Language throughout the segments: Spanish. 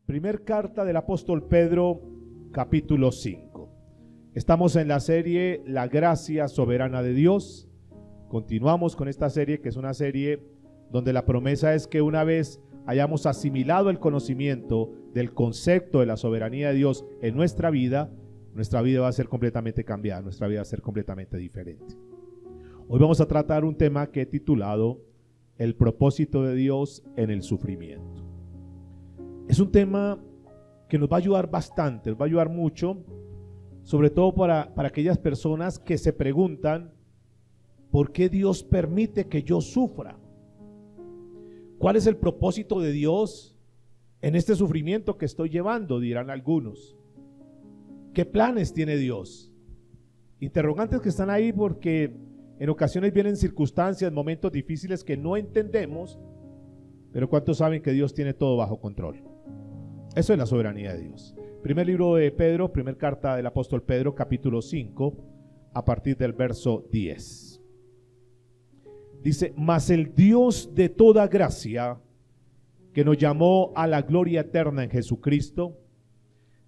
Primer carta del apóstol Pedro, capítulo 5. Estamos en la serie La gracia soberana de Dios. Continuamos con esta serie, que es una serie donde la promesa es que una vez hayamos asimilado el conocimiento del concepto de la soberanía de Dios en nuestra vida va a ser completamente cambiada, nuestra vida va a ser completamente diferente. Hoy vamos a tratar un tema que he titulado El propósito de Dios en el sufrimiento. Es un tema que nos va a ayudar bastante, nos va a ayudar mucho, sobre todo para aquellas personas que se preguntan ¿por qué Dios permite que yo sufra? ¿Cuál es el propósito de Dios en este sufrimiento que estoy llevando? Dirán algunos. ¿Qué planes tiene Dios? Interrogantes que están ahí porque en ocasiones vienen circunstancias, momentos difíciles que no entendemos, pero ¿cuántos saben que Dios tiene todo bajo control? Eso es la soberanía de Dios. Primer libro de Pedro, primer carta del apóstol Pedro, capítulo 5, a partir del verso 10. Dice: mas el Dios de toda gracia, que nos llamó a la gloria eterna en Jesucristo,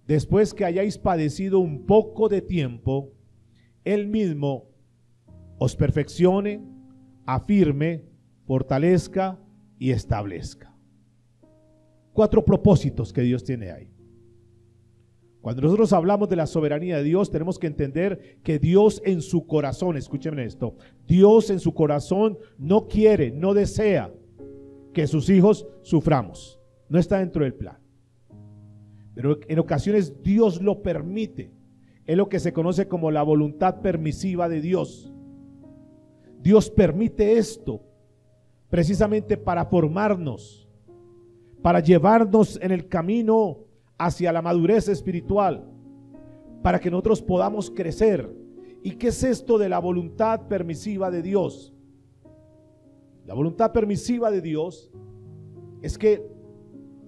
después que hayáis padecido un poco de tiempo, Él mismo os perfeccione, afirme, fortalezca y establezca. 4 propósitos que Dios tiene ahí. Cuando nosotros hablamos de la soberanía de Dios, tenemos que entender que Dios en su corazón, escúchenme esto, Dios en su corazón no quiere, no desea que sus hijos suframos. No está dentro del plan. Pero en ocasiones Dios lo permite. Es lo que se conoce como la voluntad permisiva de Dios. Dios permite esto precisamente para formarnos, para llevarnos en el camino hacia la madurez espiritual, para que nosotros podamos crecer. ¿Y qué es esto de la voluntad permisiva de Dios? La voluntad permisiva de Dios es que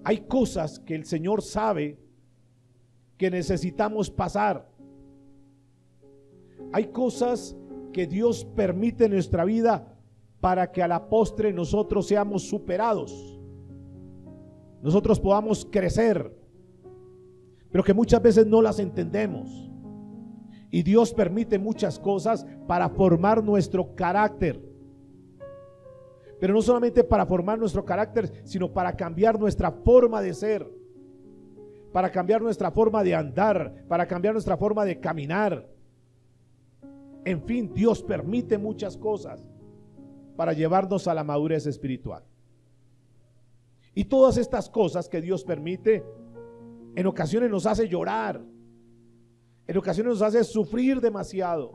hay cosas que el Señor sabe que necesitamos pasar. Hay cosas que Dios permite en nuestra vida para que a la postre nosotros seamos superados, nosotros podamos crecer, pero que muchas veces no las entendemos. Y Dios permite muchas cosas para formar nuestro carácter, pero no solamente para formar nuestro carácter, sino para cambiar nuestra forma de ser, para cambiar nuestra forma de andar, para cambiar nuestra forma de caminar. En fin, Dios permite muchas cosas para llevarnos a la madurez espiritual. Y todas estas cosas que Dios permite, en ocasiones nos hace llorar, en ocasiones nos hace sufrir demasiado.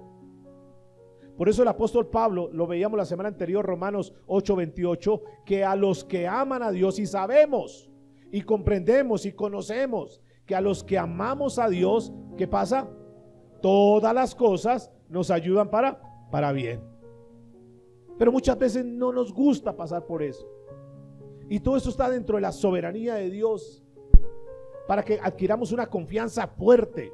Por eso el apóstol Pablo, lo veíamos la semana anterior, Romanos 8:28, que a los que aman a Dios, y sabemos y comprendemos y conocemos que a los que amamos a Dios, ¿qué pasa? Todas las cosas nos ayudan para bien. Pero muchas veces no nos gusta pasar por eso. Y todo eso está dentro de la soberanía de Dios, para que adquiramos una confianza fuerte,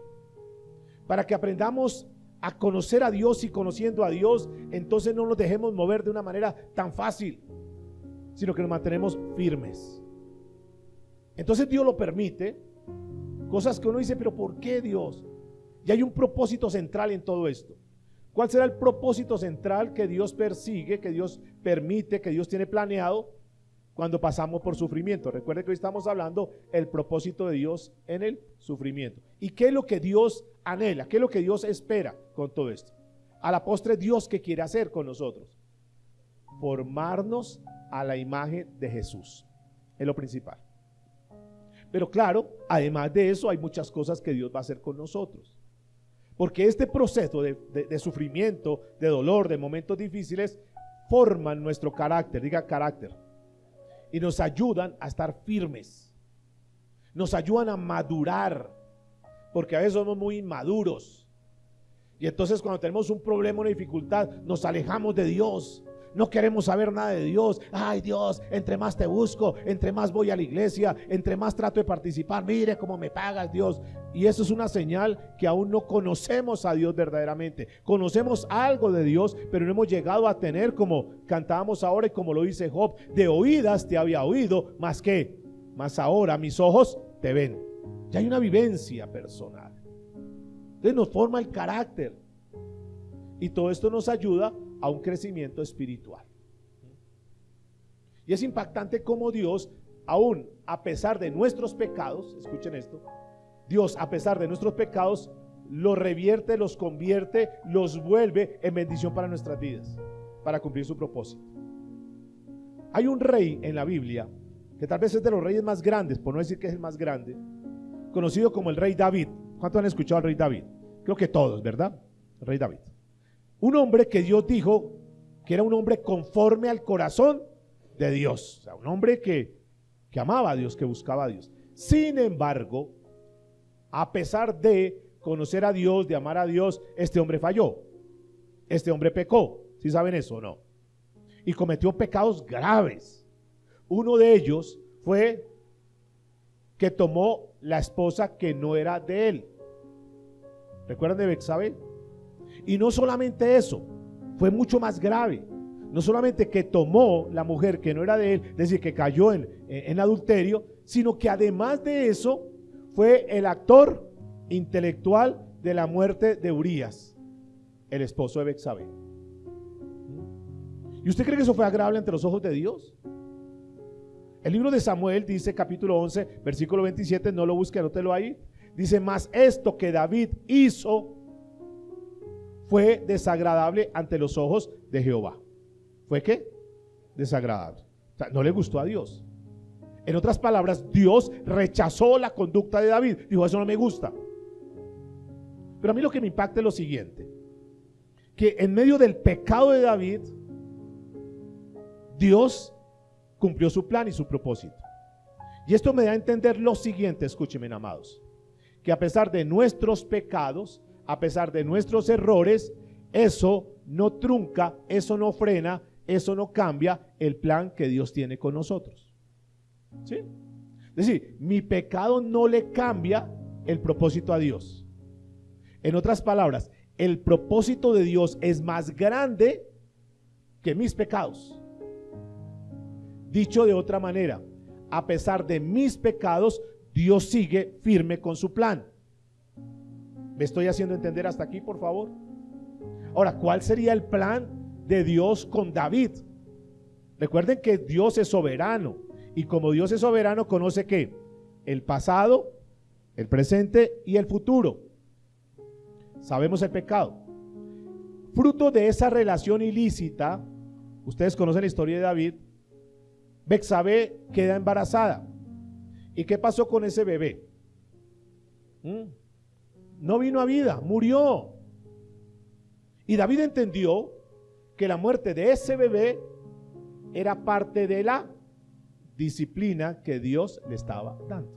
para que aprendamos a conocer a Dios, y conociendo a Dios, entonces no nos dejemos mover de una manera tan fácil, sino que nos mantenemos firmes. Entonces Dios lo permite, cosas que uno dice, pero ¿por qué Dios? Y hay un propósito central en todo esto. ¿Cuál será el propósito central que Dios persigue, que Dios permite, que Dios tiene planeado cuando pasamos por sufrimiento? Recuerde que hoy estamos hablando el propósito de Dios en el sufrimiento. ¿Y qué es lo que Dios anhela? ¿Qué es lo que Dios espera con todo esto? A la postre, Dios, ¿qué quiere hacer con nosotros? Formarnos a la imagen de Jesús. Es lo principal. Pero claro, además de eso, hay muchas cosas que Dios va a hacer con nosotros. Porque este proceso de sufrimiento, de dolor, de momentos difíciles, forman nuestro carácter, diga carácter, y nos ayudan a estar firmes, nos ayudan a madurar, porque a veces somos muy inmaduros, y entonces cuando tenemos un problema, una dificultad, nos alejamos de Dios. No queremos saber nada de Dios. Ay, Dios, entre más te busco, entre más voy a la iglesia, entre más trato de participar, mire cómo me pagas, Dios. Y eso es una señal que aún no conocemos a Dios verdaderamente. Conocemos algo de Dios, pero no hemos llegado a tener, como cantábamos ahora y como lo dice Job, de oídas te había oído, más que, más ahora mis ojos te ven. Ya hay una vivencia personal. Entonces nos forma el carácter. Y todo esto nos ayuda a un crecimiento espiritual. Y es impactante cómo Dios, aún a pesar de nuestros pecados, escuchen esto, Dios a pesar de nuestros pecados, los revierte, los convierte, los vuelve en bendición para nuestras vidas, para cumplir su propósito. Hay un rey en la Biblia, que tal vez es de los reyes más grandes, por no decir que es el más grande, conocido como el rey David. ¿Cuántos han escuchado al rey David? Creo que todos, ¿verdad? El rey David. Un hombre que Dios dijo que era un hombre conforme al corazón de Dios. O sea, un hombre que amaba a Dios, que buscaba a Dios. Sin embargo, a pesar de conocer a Dios, de amar a Dios, este hombre falló. Este hombre pecó. ¿Sí saben eso o no? Y cometió pecados graves. Uno de ellos fue que tomó la esposa que no era de él. ¿Recuerdan de Betsabé? Y no solamente eso, fue mucho más grave. No solamente que tomó la mujer que no era de él, es decir, que cayó en adulterio, sino que además de eso fue el actor intelectual de la muerte de Urías, el esposo de Betsabé. ¿Y usted cree que eso fue agradable ante los ojos de Dios? El libro de Samuel dice, capítulo 11, versículo 27, no lo busque, anótelo ahí. Dice, mas esto que David hizo fue desagradable ante los ojos de Jehová. ¿Fue qué? Desagradable. O sea, no le gustó a Dios. En otras palabras, Dios rechazó la conducta de David. Dijo, eso no me gusta. Pero a mí lo que me impacta es lo siguiente, que en medio del pecado de David, Dios cumplió su plan y su propósito. Y esto me da a entender lo siguiente, escúchenme, amados, que a pesar de nuestros pecados, a pesar de nuestros errores, eso no trunca, eso no frena, eso no cambia el plan que Dios tiene con nosotros. ¿Sí? Es decir, mi pecado no le cambia el propósito a Dios. En otras palabras, el propósito de Dios es más grande que mis pecados. Dicho de otra manera, a pesar de mis pecados, Dios sigue firme con su plan. ¿Me estoy haciendo entender hasta aquí, por favor? Ahora, ¿cuál sería el plan de Dios con David? Recuerden que Dios es soberano, y como Dios es soberano, conoce ¿qué? El pasado, el presente y el futuro. Sabemos el pecado. Fruto de esa relación ilícita, ustedes conocen la historia de David, Betsabé queda embarazada. ¿Y qué pasó con ese bebé? No vino a vida, murió. Y David entendió que la muerte de ese bebé era parte de la disciplina que Dios le estaba dando.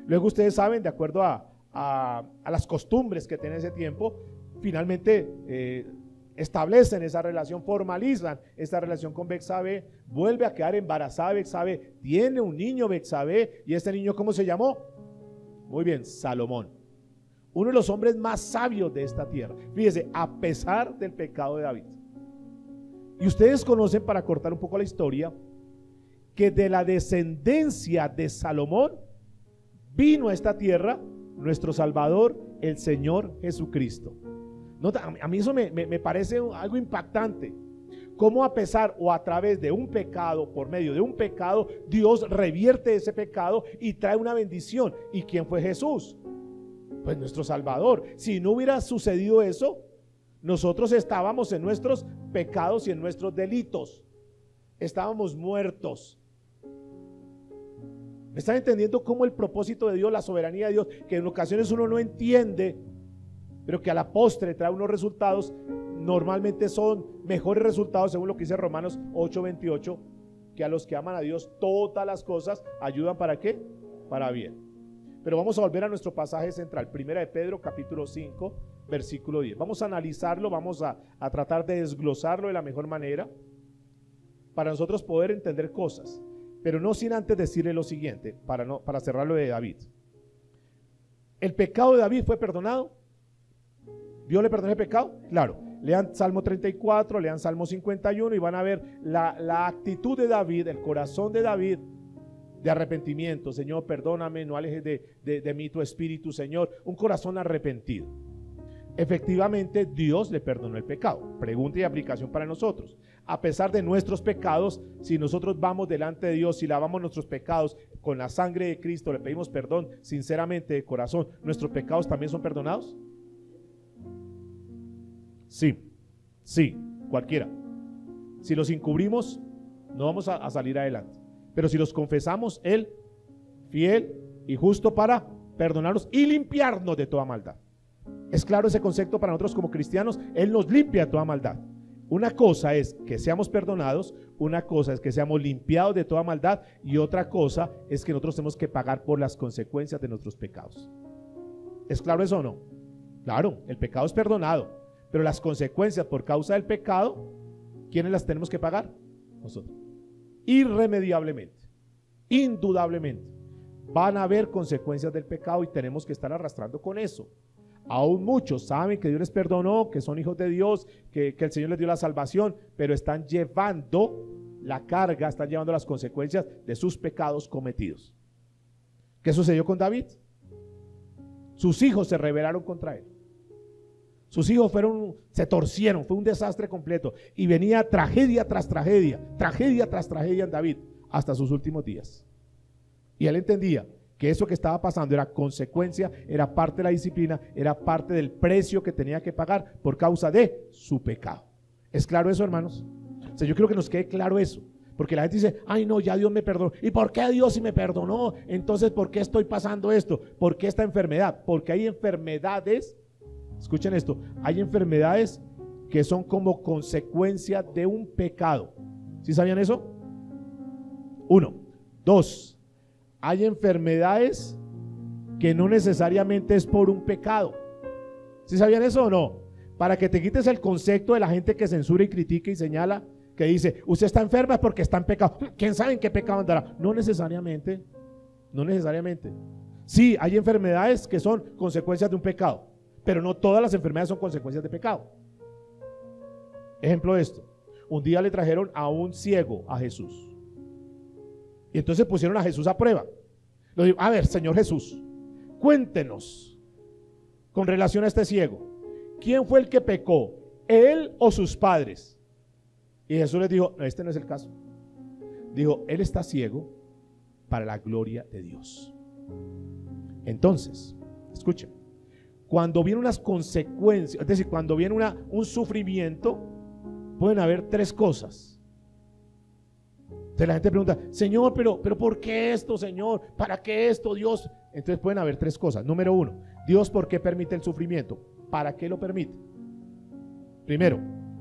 Luego ustedes saben, de acuerdo a las costumbres que tenía ese tiempo, finalmente establecen esa relación, formalizan esta relación con Betsabé, vuelve a quedar embarazada Betsabé, tiene un niño Betsabé, y este niño ¿cómo se llamó? Muy bien, Salomón, uno de los hombres más sabios de esta tierra. Fíjese, a pesar del pecado de David. Y ustedes conocen, para cortar un poco la historia, que de la descendencia de Salomón vino a esta tierra nuestro Salvador, el Señor Jesucristo. Nota, a mí eso me parece algo impactante. Cómo a pesar o a través de un pecado, por medio de un pecado, Dios revierte ese pecado y trae una bendición. ¿Y quién fue Jesús? Pues nuestro Salvador. Si no hubiera sucedido eso, nosotros estábamos en nuestros pecados y en nuestros delitos. Estábamos muertos. ¿Me están entendiendo cómo el propósito de Dios, la soberanía de Dios, que en ocasiones uno no entiende, pero que a la postre trae unos resultados, normalmente son mejores resultados, según lo que dice Romanos 8:28, que a los que aman a Dios todas las cosas ayudan ¿para qué? Para bien. Pero vamos a volver a nuestro pasaje central, Primera de Pedro capítulo 5 versículo 10. Vamos a analizarlo, vamos a tratar de desglosarlo de la mejor manera para nosotros poder entender cosas, pero no sin antes decirle lo siguiente, para cerrarlo de David. ¿El pecado de David fue perdonado? ¿Dios le perdonó el pecado? Claro. Lean Salmo 34, lean Salmo 51 y van a ver la actitud de David, el corazón de David, de arrepentimiento. Señor, perdóname, no alejes de mí tu espíritu, Señor. Un corazón arrepentido. Efectivamente, Dios le perdonó el pecado. Pregunta y aplicación para nosotros. A pesar de nuestros pecados, si nosotros vamos delante de Dios, si lavamos nuestros pecados con la sangre de Cristo, le pedimos perdón sinceramente de corazón, ¿nuestros pecados también son perdonados? Sí, cualquiera. Si los encubrimos, no vamos a salir adelante. Pero si los confesamos, Él, fiel y justo para perdonarnos y limpiarnos de toda maldad. ¿Es claro ese concepto para nosotros como cristianos? Él nos limpia de toda maldad. Una cosa es que seamos perdonados, una cosa es que seamos limpiados de toda maldad y otra cosa es que nosotros tenemos que pagar por las consecuencias de nuestros pecados. ¿Es claro eso o no? Claro, el pecado es perdonado, pero las consecuencias por causa del pecado, ¿quiénes las tenemos que pagar? Nosotros. Irremediablemente, indudablemente, van a haber consecuencias del pecado y tenemos que estar arrastrando con eso. Aún muchos saben que Dios les perdonó, que son hijos de Dios, que el Señor les dio la salvación, pero están llevando la carga, están llevando las consecuencias de sus pecados cometidos. ¿Qué sucedió con David? Sus hijos se rebelaron contra él. Sus hijos se torcieron, fue un desastre completo. Y venía tragedia tras tragedia en David, hasta sus últimos días. Y él entendía que eso que estaba pasando era consecuencia, era parte de la disciplina, era parte del precio que tenía que pagar por causa de su pecado. ¿Es claro eso, hermanos? O sea, yo quiero que nos quede claro eso, porque la gente dice, ay no, ya Dios me perdonó. ¿Y por qué Dios si me perdonó? Entonces, ¿por qué estoy pasando esto? ¿Por qué esta enfermedad? Porque hay enfermedades, escuchen esto, hay enfermedades que son como consecuencia de un pecado. ¿Sí sabían eso? 1. 2. Hay enfermedades que no necesariamente es por un pecado. ¿Sí sabían eso o no? Para que te quites el concepto de la gente que censura y critica y señala, que dice, usted está enferma porque está en pecado. ¿Quién sabe en qué pecado andará? No necesariamente. No necesariamente. Sí, hay enfermedades que son consecuencias de un pecado, pero no todas las enfermedades son consecuencias de pecado. Ejemplo de esto. Un día le trajeron a un ciego a Jesús. Y entonces pusieron a Jesús a prueba. Le digo, a ver, Señor Jesús, cuéntenos con relación a este ciego. ¿Quién fue el que pecó? ¿Él o sus padres? Y Jesús les dijo, no, este no es el caso. Dijo, él está ciego para la gloria de Dios. Entonces, escuchen, cuando vienen unas consecuencias, es decir, cuando viene un sufrimiento, pueden haber 3 cosas. Entonces la gente pregunta, Señor, pero ¿por qué esto, Señor? ¿Para qué esto, Dios? Entonces pueden haber 3 cosas. Número 1, Dios, ¿por qué permite el sufrimiento? ¿Para qué lo permite? Primero,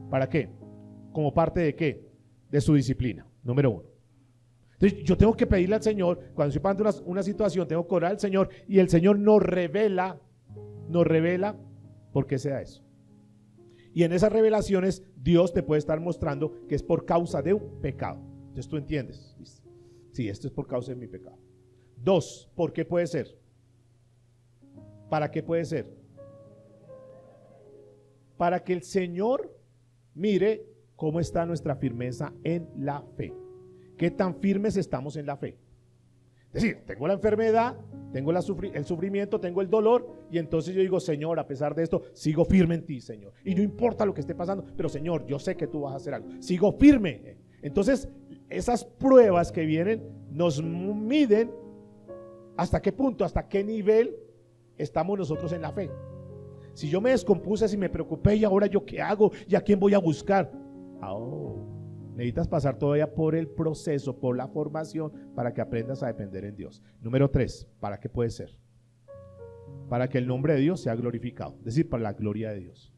¿para qué? ¿Como parte de qué? De su disciplina. Número 1. Entonces yo tengo que pedirle al Señor, cuando estoy pasando una situación, tengo que orar al Señor y el Señor nos revela por qué sea eso. Y en esas revelaciones Dios te puede estar mostrando que es por causa de un pecado. Entonces tú entiendes, sí, esto es por causa de mi pecado. 2, ¿por qué puede ser? ¿Para qué puede ser? Para que el Señor mire cómo está nuestra firmeza en la fe. ¿Qué tan firmes estamos en la fe? Es decir, tengo la enfermedad, tengo el sufrimiento, tengo el dolor, y entonces yo digo, Señor, a pesar de esto, sigo firme en ti, Señor. Y no importa lo que esté pasando, pero Señor, yo sé que tú vas a hacer algo. Sigo firme. Entonces, esas pruebas que vienen nos miden hasta qué punto, hasta qué nivel estamos nosotros en la fe. Si yo me descompuse, si me preocupé, y ahora yo qué hago, y a quién voy a buscar. Necesitas pasar todavía por el proceso, por la formación, para que aprendas a depender en Dios. Número 3, ¿para qué puede ser? Para que el nombre de Dios sea glorificado, es decir, para la gloria de Dios.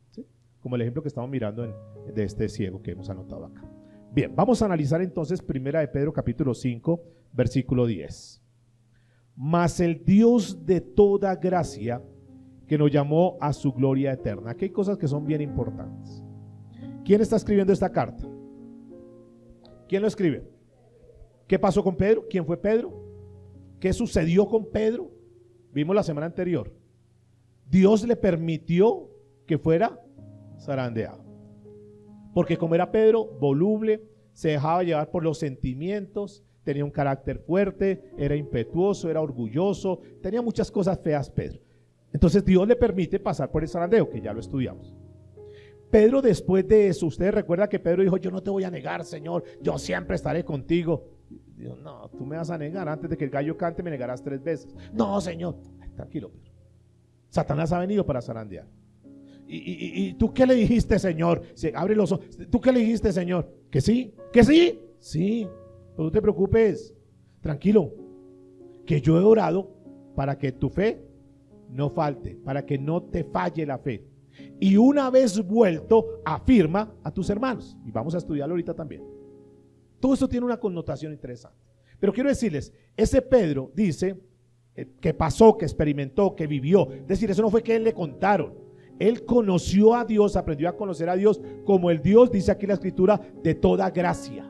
¿Sí? Como el ejemplo que estamos mirando de este ciego que hemos anotado acá. Bien, vamos a analizar entonces Primera de Pedro capítulo 5, versículo 10. Mas el Dios de toda gracia, que nos llamó a su gloria eterna. Aquí hay cosas que son bien importantes. ¿Quién está escribiendo esta carta? ¿Quién lo escribe? ¿Qué pasó con Pedro? ¿Quién fue Pedro? ¿Qué sucedió con Pedro? Vimos la semana anterior. Dios le permitió que fuera zarandeado. Porque como era Pedro, voluble, se dejaba llevar por los sentimientos, tenía un carácter fuerte, era impetuoso, era orgulloso, tenía muchas cosas feas Pedro. Entonces Dios le permite pasar por el zarandeo, que ya lo estudiamos. Pedro, después de eso, ustedes recuerdan que Pedro dijo: yo no te voy a negar, Señor, yo siempre estaré contigo. Dios: no, tú me vas a negar, antes de que el gallo cante me negarás 3 veces. No, Señor. Ay, tranquilo, Pedro. Satanás ha venido para zarandear. ¿Y tú qué le dijiste, Señor? Se abre los ojos. ¿Tú qué le dijiste, Señor? ¿Que sí? ¿Que sí? Sí, pero no te preocupes, tranquilo, que yo he orado para que tu fe no falte, para que no te falle la fe. Y una vez vuelto, afirma a tus hermanos. Y vamos a estudiarlo ahorita también. Todo esto tiene una connotación interesante. Pero quiero decirles, ese Pedro dice que pasó, que experimentó, que vivió. Es decir, eso no fue que él le contaron. Él conoció a Dios, aprendió a conocer a Dios como el Dios, dice aquí la escritura, de toda gracia.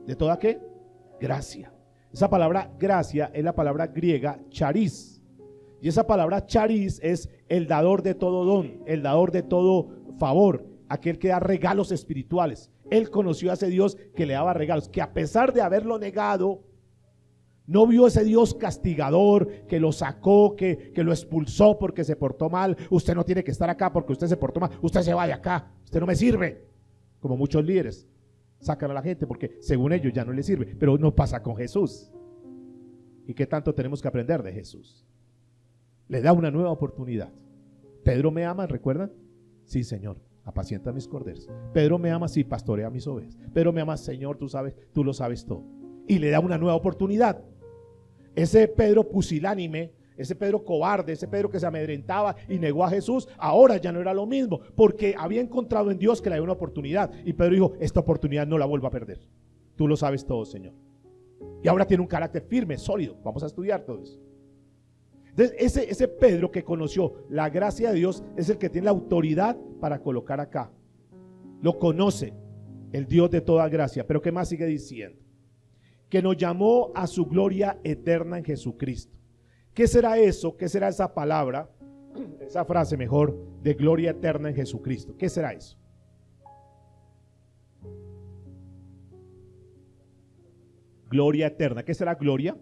¿De toda qué? Gracia. Esa palabra gracia es la palabra griega charis. Y esa palabra charis es el dador de todo don, el dador de todo favor, aquel que da regalos espirituales. Él conoció a ese Dios que le daba regalos, que a pesar de haberlo negado, no vio ese Dios castigador que lo sacó, que lo expulsó porque se portó mal. Usted no tiene que estar acá porque usted se portó mal. Usted se vaya acá, usted no me sirve. Como muchos líderes sacan a la gente porque según ellos ya no les sirve. Pero no pasa con Jesús. ¿Y qué tanto tenemos que aprender de Jesús? Le da una nueva oportunidad. Pedro me ama, ¿recuerdan? Sí, Señor, apacienta mis corderos. Pedro me ama, sí, pastorea mis ovejas. Pedro me ama, Señor, tú sabes, tú lo sabes todo. Y le da una nueva oportunidad. Ese Pedro pusilánime, ese Pedro cobarde, ese Pedro que se amedrentaba y negó a Jesús, ahora ya no era lo mismo, porque había encontrado en Dios que le dio una oportunidad. Y Pedro dijo: esta oportunidad no la vuelvo a perder. Tú lo sabes todo, Señor. Y ahora tiene un carácter firme, sólido. Vamos a estudiar todo eso. Entonces ese Pedro que conoció la gracia de Dios es el que tiene la autoridad para colocar acá. Lo conoce el Dios de toda gracia. Pero ¿qué más sigue diciendo? Que nos llamó a su gloria eterna en Jesucristo. ¿Qué será eso? ¿Qué será esa palabra? Esa frase mejor, de gloria eterna en Jesucristo. ¿Qué será eso? Gloria eterna. ¿Qué será gloria?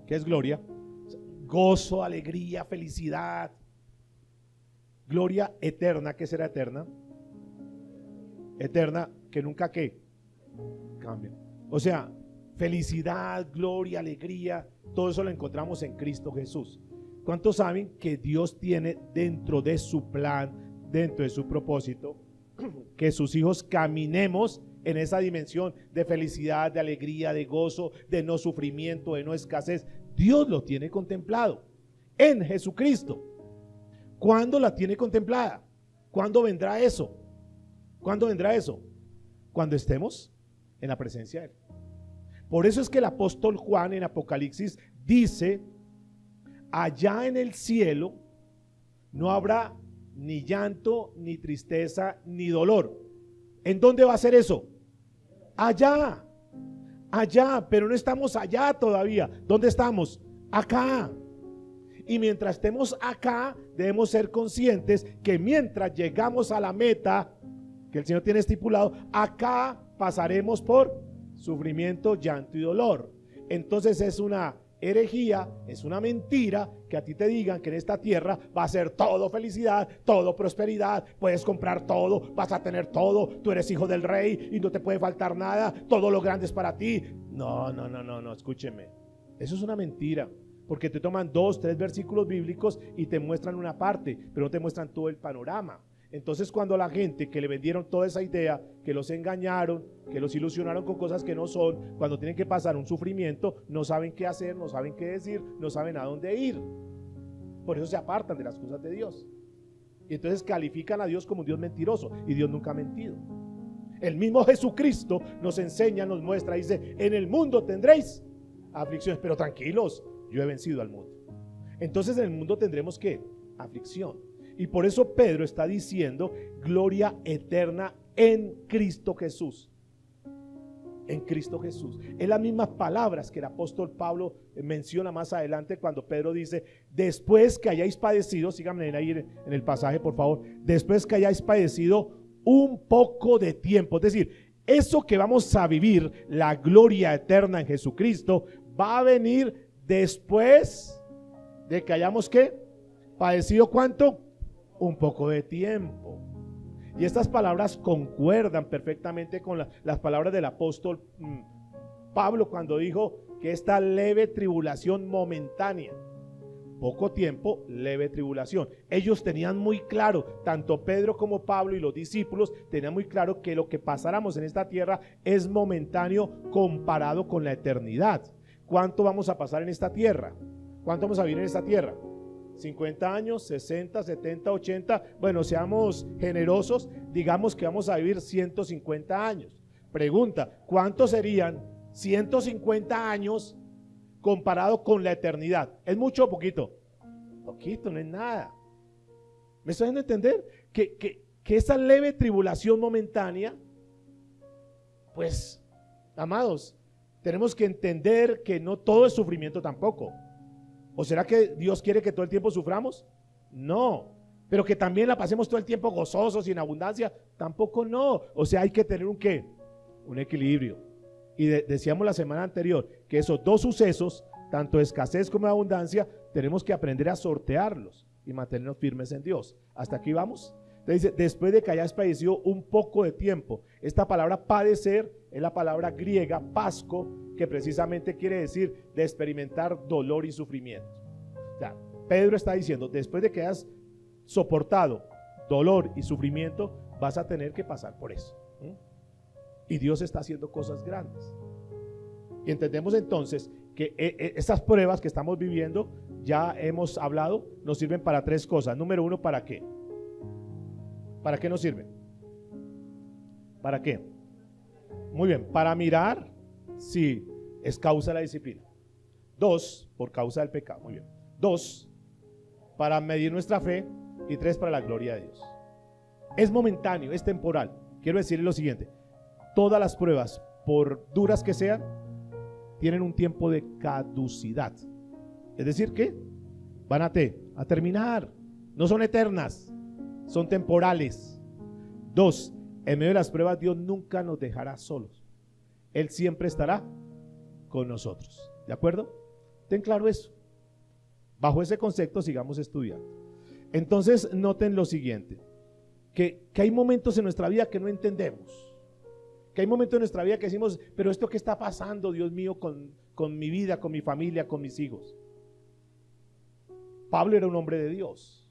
¿Qué es gloria? Gozo, alegría, felicidad. Gloria eterna. ¿Qué será eterna? Eterna, que nunca ¿qué? Cambia. O sea, felicidad, gloria, alegría, todo eso lo encontramos en Cristo Jesús. ¿Cuántos saben que Dios tiene dentro de su plan, dentro de su propósito, que sus hijos caminemos en esa dimensión de felicidad, de alegría, de gozo, de no sufrimiento, de no escasez? Dios lo tiene contemplado en Jesucristo. ¿Cuándo la tiene contemplada? ¿Cuándo vendrá eso? ¿Cuándo vendrá eso? Cuando estemos en la presencia de Él. Por eso es que el apóstol Juan en Apocalipsis dice: allá en el cielo no habrá ni llanto, ni tristeza, ni dolor. ¿En dónde va a ser eso? Allá, allá, pero no estamos allá todavía. ¿Dónde estamos? Acá. Y mientras estemos acá, debemos ser conscientes que mientras llegamos a la meta que el Señor tiene estipulado, acá pasaremos por sufrimiento, llanto y dolor. Entonces es una herejía, es una mentira que a ti te digan que en esta tierra va a ser todo felicidad, todo prosperidad, puedes comprar todo, vas a tener todo, tú eres hijo del rey y no te puede faltar nada, todo lo grande es para ti. No, escúcheme, eso es una mentira, porque te toman 2, 3 versículos bíblicos y te muestran una parte, pero no te muestran todo el panorama. Entonces cuando la gente que le vendieron toda esa idea, que los engañaron, que los ilusionaron con cosas que no son, cuando tienen que pasar un sufrimiento, no saben qué hacer, no saben qué decir, no saben a dónde ir. Por eso se apartan de las cosas de Dios. Y entonces califican a Dios como un Dios mentiroso, y Dios nunca ha mentido. El mismo Jesucristo nos enseña, nos muestra, dice: en el mundo tendréis aflicciones, pero tranquilos, yo he vencido al mundo. Entonces en el mundo tendremos ¿qué? Aflicción. Y por eso Pedro está diciendo gloria eterna en Cristo Jesús. En Cristo Jesús. Es las mismas palabras que el apóstol Pablo menciona más adelante cuando Pedro dice: después que hayáis padecido, síganme ahí en el pasaje por favor, después que hayáis padecido un poco de tiempo. Es decir, eso que vamos a vivir, la gloria eterna en Jesucristo, va a venir después de que hayamos ¿qué? Padecido ¿cuánto? Un poco de tiempo. Y estas palabras concuerdan perfectamente con las palabras del apóstol Pablo cuando dijo que esta leve tribulación momentánea, poco tiempo, leve tribulación. Ellos tenían muy claro, tanto Pedro como Pablo y los discípulos tenían muy claro que lo que pasáramos en esta tierra es momentáneo comparado con la eternidad. ¿Cuánto vamos a pasar en esta tierra? ¿Cuánto vamos a vivir en esta tierra? 50 años, 60, 70, 80. Bueno, seamos generosos, digamos que vamos a vivir 150 años. Pregunta, ¿cuántos serían 150 años comparado con la eternidad? ¿Es mucho o poquito? Poquito, no es nada. ¿Me estoy dando a entender? Que esa leve tribulación momentánea, pues, amados, tenemos que entender que no todo es sufrimiento tampoco. ¿O será que Dios quiere que todo el tiempo suframos? No. Pero que también la pasemos todo el tiempo gozosos y en abundancia, tampoco no. O sea, hay que tener un ¿qué? Un equilibrio. Y decíamos la semana anterior que esos dos sucesos, tanto escasez como abundancia, tenemos que aprender a sortearlos y mantenernos firmes en Dios. ¿Hasta aquí vamos? Entonces dice, después de que hayas padecido un poco de tiempo. Esta palabra padecer es la palabra griega pasco, que precisamente quiere decir de experimentar dolor y sufrimiento. O sea, Pedro está diciendo, después de que hayas soportado dolor y sufrimiento, vas a tener que pasar por eso. Y Dios está haciendo cosas grandes. Y entendemos entonces que esas pruebas que estamos viviendo, ya hemos hablado, nos sirven para tres cosas. Número uno, ¿para qué? ¿Para qué nos sirven? ¿Para qué? Muy bien, para mirar si es causa de la disciplina. 2, por causa del pecado. Muy bien. 2, para medir nuestra fe. Y 3, para la gloria de Dios. Es momentáneo, es temporal. Quiero decirle lo siguiente: todas las pruebas, por duras que sean, tienen un tiempo de caducidad. Es decir, que van a terminar. No son eternas, son temporales. 2, en medio de las pruebas Dios nunca nos dejará solos. Él siempre estará con nosotros. ¿De acuerdo? Ten claro eso. Bajo ese concepto sigamos estudiando. Entonces noten lo siguiente, que hay momentos en nuestra vida que no entendemos. Que hay momentos en nuestra vida que decimos, pero esto ¿qué está pasando, Dios mío, con mi vida, con mi familia, con mis hijos? Pablo era un hombre de Dios.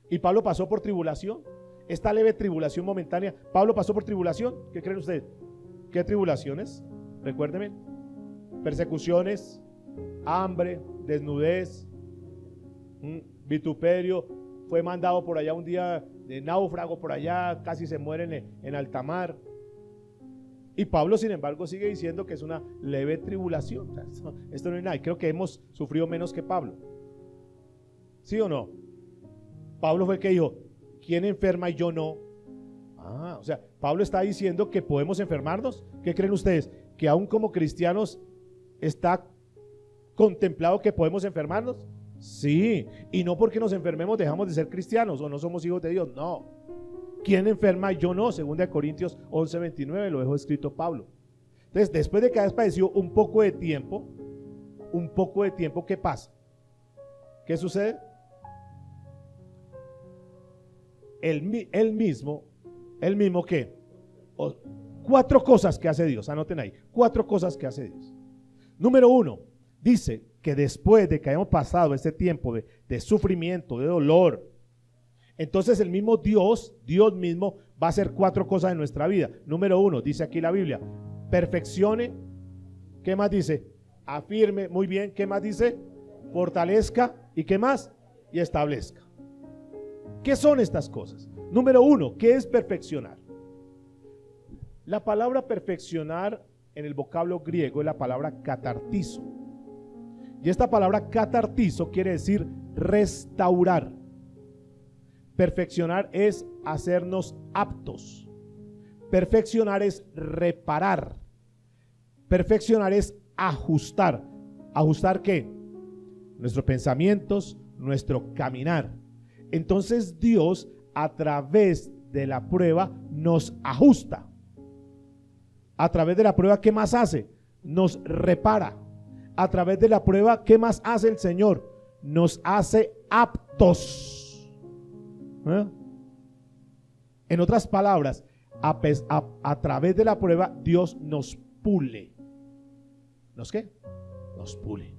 Y Pablo pasó por tribulación. Esta leve tribulación momentánea. Pablo pasó por tribulación. ¿Qué creen ustedes? ¿Qué tribulaciones? Recuérdenme. Persecuciones, hambre, desnudez, vituperio. Fue mandado por allá un día de náufrago por allá, casi se muere en alta mar. Y Pablo, sin embargo, sigue diciendo que es una leve tribulación. Esto no es nada. Y creo que hemos sufrido menos que Pablo. ¿Sí o no? Pablo fue el que dijo, ¿quién enferma y yo no? O sea, Pablo está diciendo que podemos enfermarnos. ¿Qué creen ustedes? ¿Que aún como cristianos está contemplado que podemos enfermarnos? Sí. Y no porque nos enfermemos dejamos de ser cristianos o no somos hijos de Dios. No. ¿Quién enferma y yo no? 2 Corintios 11:29 lo dejó escrito Pablo. Entonces, después de que hayas padecido un poco de tiempo, ¿qué pasa? ¿Qué sucede? Él mismo ¿qué? 4 cosas que hace Dios, anoten ahí, 4 cosas que hace Dios. Número 1, dice que después de que hayamos pasado este tiempo de sufrimiento, de dolor, entonces el mismo Dios mismo va a hacer 4 cosas en nuestra vida. Número 1, dice aquí la Biblia, perfeccione. ¿Qué más dice? Afirme, muy bien. ¿Qué más dice? Fortalezca. ¿Y qué más? Y establezca. ¿Qué son estas cosas? Número 1, ¿qué es perfeccionar? La palabra perfeccionar en el vocablo griego es la palabra catartizo. Y esta palabra catartizo quiere decir restaurar. Perfeccionar es hacernos aptos. Perfeccionar es reparar. Perfeccionar es ajustar. ¿Ajustar qué? Nuestros pensamientos, nuestro caminar. Entonces Dios a través de la prueba nos ajusta. A través de la prueba, ¿qué más hace? Nos repara. A través de la prueba, ¿qué más hace el Señor? Nos hace aptos. En otras palabras, a través de la prueba, Dios nos pule. ¿Nos qué? Nos pule.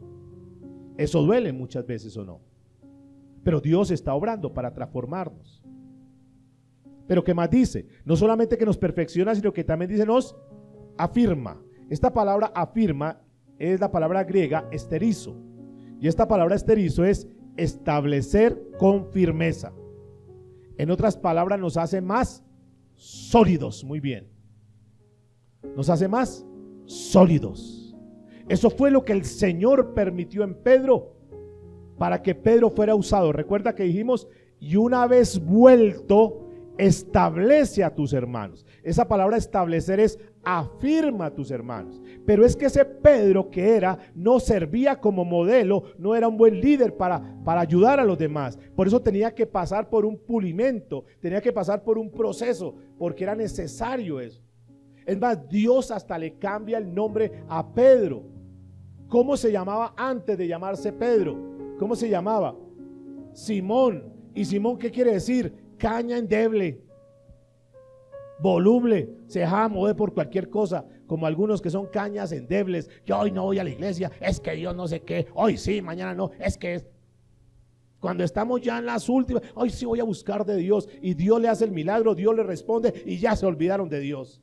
Eso duele muchas veces, ¿o no? Pero Dios está obrando para transformarnos. Pero ¿qué más dice? No solamente que nos perfecciona, sino que también dice nos afirma. Esta palabra afirma es la palabra griega esterizo. Y esta palabra esterizo es establecer con firmeza. En otras palabras, nos hace más sólidos. Muy bien. Nos hace más sólidos. Eso fue lo que el Señor permitió en Pedro, para que Pedro fuera usado. Recuerda que dijimos, y una vez vuelto, establece a tus hermanos. Esa palabra establecer es afirma a tus hermanos. Pero es que ese Pedro que era, no servía como modelo, no era un buen líder para ayudar a los demás. Por eso tenía que pasar por un pulimento, tenía que pasar por un proceso, porque era necesario eso. Es más, Dios hasta le cambia el nombre a Pedro. ¿Cómo se llamaba antes de llamarse Pedro? ¿Cómo se llamaba? Simón. ¿Y Simón qué quiere decir? Caña endeble, voluble, se dejaba mover por cualquier cosa, como algunos que son cañas endebles, que hoy no voy a la iglesia, es que Dios no sé qué, hoy sí, mañana no, es que es. Cuando estamos ya en las últimas, hoy sí voy a buscar de Dios, y Dios le hace el milagro, Dios le responde, y ya se olvidaron de Dios.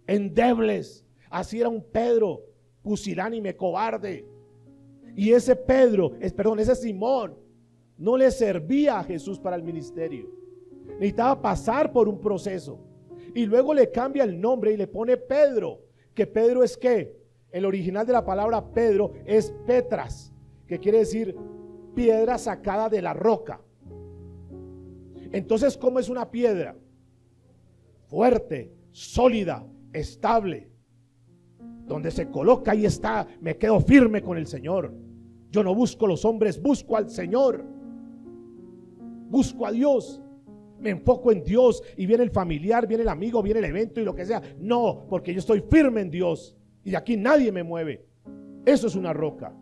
Endebles, así era un Pedro, pusilánime, cobarde. Y ese Pedro, ese Simón, no le servía a Jesús para el ministerio. Necesitaba pasar por un proceso. Y luego le cambia el nombre y le pone Pedro. Que Pedro es ¿qué? El original de la palabra Pedro es Petras, que quiere decir piedra sacada de la roca. Entonces, ¿cómo es una piedra? Fuerte, sólida, estable. Donde se coloca, ahí está, me quedo firme con el Señor. Yo no busco a los hombres, busco al Señor. Busco a Dios, me enfoco en Dios, y viene el familiar, viene el amigo, viene el evento y lo que sea. No, porque yo estoy firme en Dios y de aquí nadie me mueve. Eso es una roca,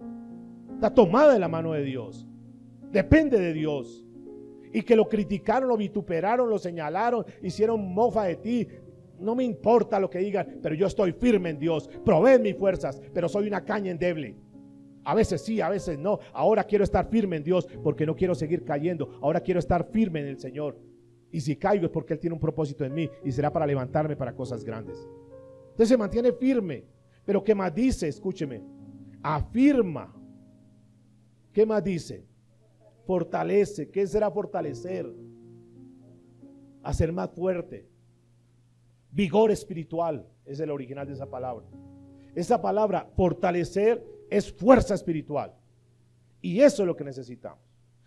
está tomada de la mano de Dios, depende de Dios. Y que lo criticaron, lo vituperaron, lo señalaron, hicieron mofa de ti, no me importa lo que digan, pero yo estoy firme en Dios. Provee mis fuerzas, pero soy una caña endeble. A veces sí, a veces no. Ahora quiero estar firme en Dios porque no quiero seguir cayendo. Ahora quiero estar firme en el Señor. Y si caigo es porque Él tiene un propósito en mí y será para levantarme para cosas grandes. Entonces se mantiene firme. Pero ¿qué más dice? Escúcheme. Afirma. ¿Qué más dice? Fortalece. ¿Qué será fortalecer? Hacer más fuerte. Vigor espiritual es el original de esa palabra. Esa palabra fortalecer es fuerza espiritual. Y eso es lo que necesitamos.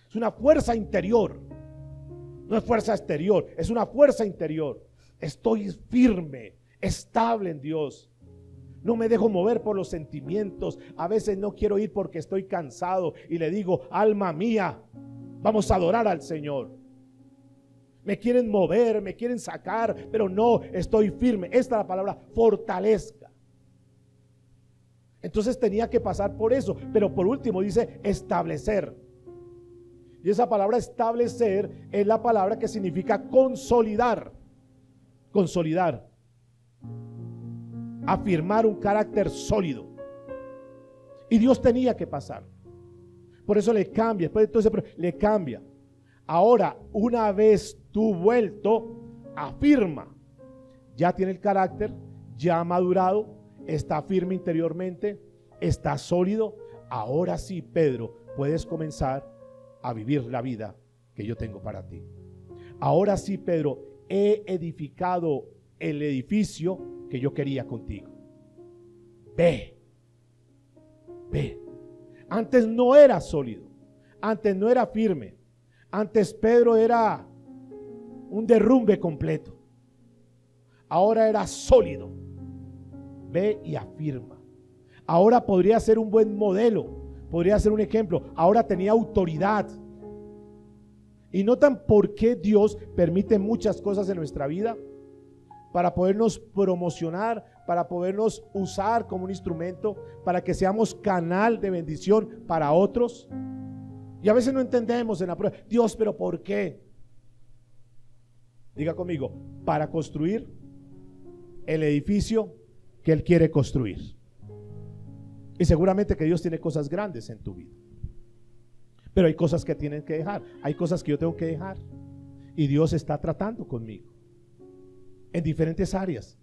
Es una fuerza interior. No es fuerza exterior, es una fuerza interior. Estoy firme, estable en Dios. No me dejo mover por los sentimientos. A veces no quiero ir porque estoy cansado y le digo, alma mía, vamos a adorar al Señor. Me quieren mover, me quieren sacar, pero no, estoy firme. Esta es la palabra, fortalezca. Entonces tenía que pasar por eso. Pero por último dice establecer. Y esa palabra establecer es la palabra que significa consolidar. Consolidar. Afirmar un carácter sólido. Y Dios tenía que pasar. Por eso le cambia. Después de todo ese, le cambia. Ahora, una vez tú vuelto, afirma. Ya tiene el carácter, ya ha madurado, está firme interiormente, está sólido. Ahora sí, Pedro, puedes comenzar a vivir la vida que yo tengo para ti. Ahora sí, Pedro, he edificado el edificio que yo quería contigo. Ve. Antes no era sólido, antes no era firme, antes Pedro era un derrumbe completo. Ahora era sólido. Ve y afirma. Ahora podría ser un buen modelo, podría ser un ejemplo. Ahora tenía autoridad. Y notan por qué Dios permite muchas cosas en nuestra vida. para podernos promocionar, para podernos usar como un instrumento, para que seamos canal de bendición para otros. Y a veces no entendemos en la prueba, Dios, pero ¿por qué? Diga conmigo, para construir el edificio que Él quiere construir. Y seguramente que Dios tiene cosas grandes en tu vida, pero hay cosas que tienen que dejar, hay cosas que yo tengo que dejar, y Dios está tratando conmigo en diferentes áreas.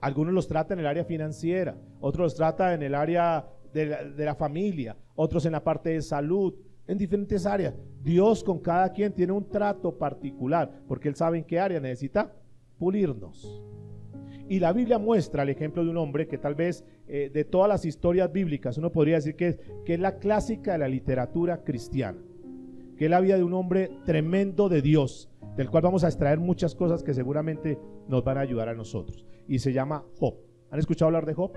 Algunos los trata en el área financiera, otros los trata en el área de la familia, otros en la parte de salud, en diferentes áreas. Dios con cada quien tiene un trato particular, porque Él sabe en qué área necesita pulirnos. Y la Biblia muestra el ejemplo de un hombre que tal vez de todas las historias bíblicas uno podría decir que es la clásica de la literatura cristiana, que es la vida de un hombre tremendo de Dios, del cual vamos a extraer muchas cosas que seguramente nos van a ayudar a nosotros, y se llama Job. ¿Han escuchado hablar de Job?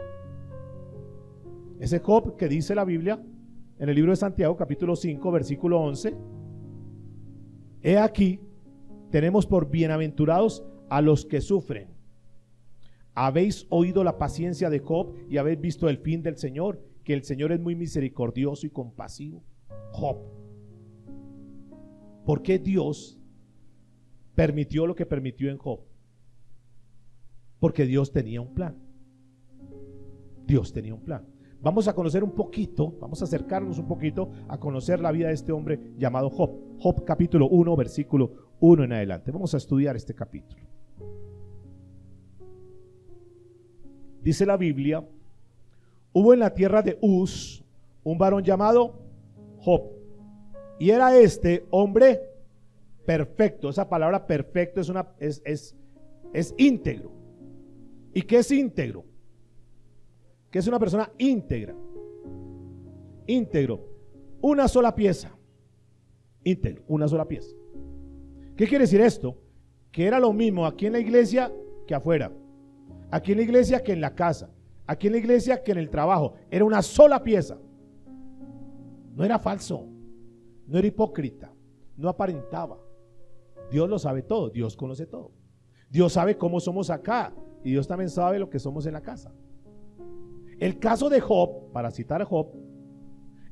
Ese Job que dice la Biblia en el libro de Santiago capítulo 5 versículo 11: he aquí, tenemos por bienaventurados a los que sufren. Habéis oído la paciencia de Job y habéis visto el fin del Señor, que el Señor es muy misericordioso y compasivo. Job. ¿Por qué Dios permitió lo que permitió en Job? Porque Dios tenía un plan. Dios tenía un plan. Vamos a conocer un poquito, vamos a acercarnos un poquito a conocer la vida de este hombre llamado Job. Job capítulo 1 versículo 1 en adelante. Vamos a estudiar este capítulo. Dice la Biblia: hubo en la tierra de Uz un varón llamado Job, y era este hombre perfecto. Esa palabra perfecto es íntegro. ¿Y qué es íntegro? Que es una persona íntegra. Íntegro, una sola pieza. Íntegro, una sola pieza. ¿Qué quiere decir esto? Que era lo mismo aquí en la iglesia que afuera, aquí en la iglesia que en la casa, aquí en la iglesia que en el trabajo. Era una sola pieza. No era falso, no era hipócrita, no aparentaba. Dios lo sabe todo, Dios conoce todo. Dios sabe cómo somos acá, y Dios también sabe lo que somos en la casa. El caso de Job, para citar a Job,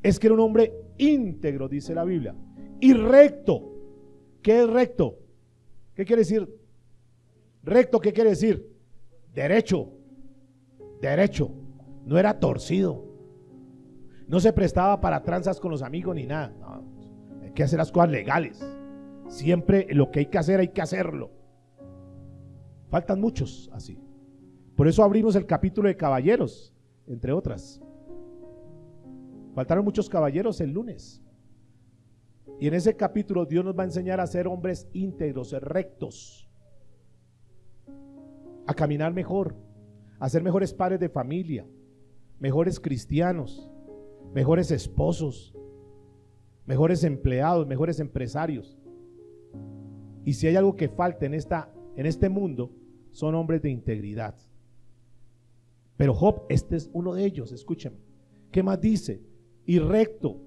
es que era un hombre íntegro, dice la Biblia, y recto. ¿Qué es recto? ¿Qué quiere decir? Recto, ¿qué quiere decir? Derecho. Derecho. No era torcido. No se prestaba para tranzas con los amigos ni nada. No, hay que hacer las cosas legales. Siempre lo que hay que hacer, hay que hacerlo. Faltan muchos así. Por eso abrimos el capítulo de caballeros, entre otras. Faltaron muchos caballeros el lunes. Y en ese capítulo Dios nos va a enseñar a ser hombres íntegros, rectos, a caminar mejor, a ser mejores padres de familia, mejores cristianos, mejores esposos, mejores empleados, mejores empresarios. Y si hay algo que falta en este mundo, son hombres de integridad. Pero Job, este es uno de ellos. Escúchame, ¿qué más dice? Y recto,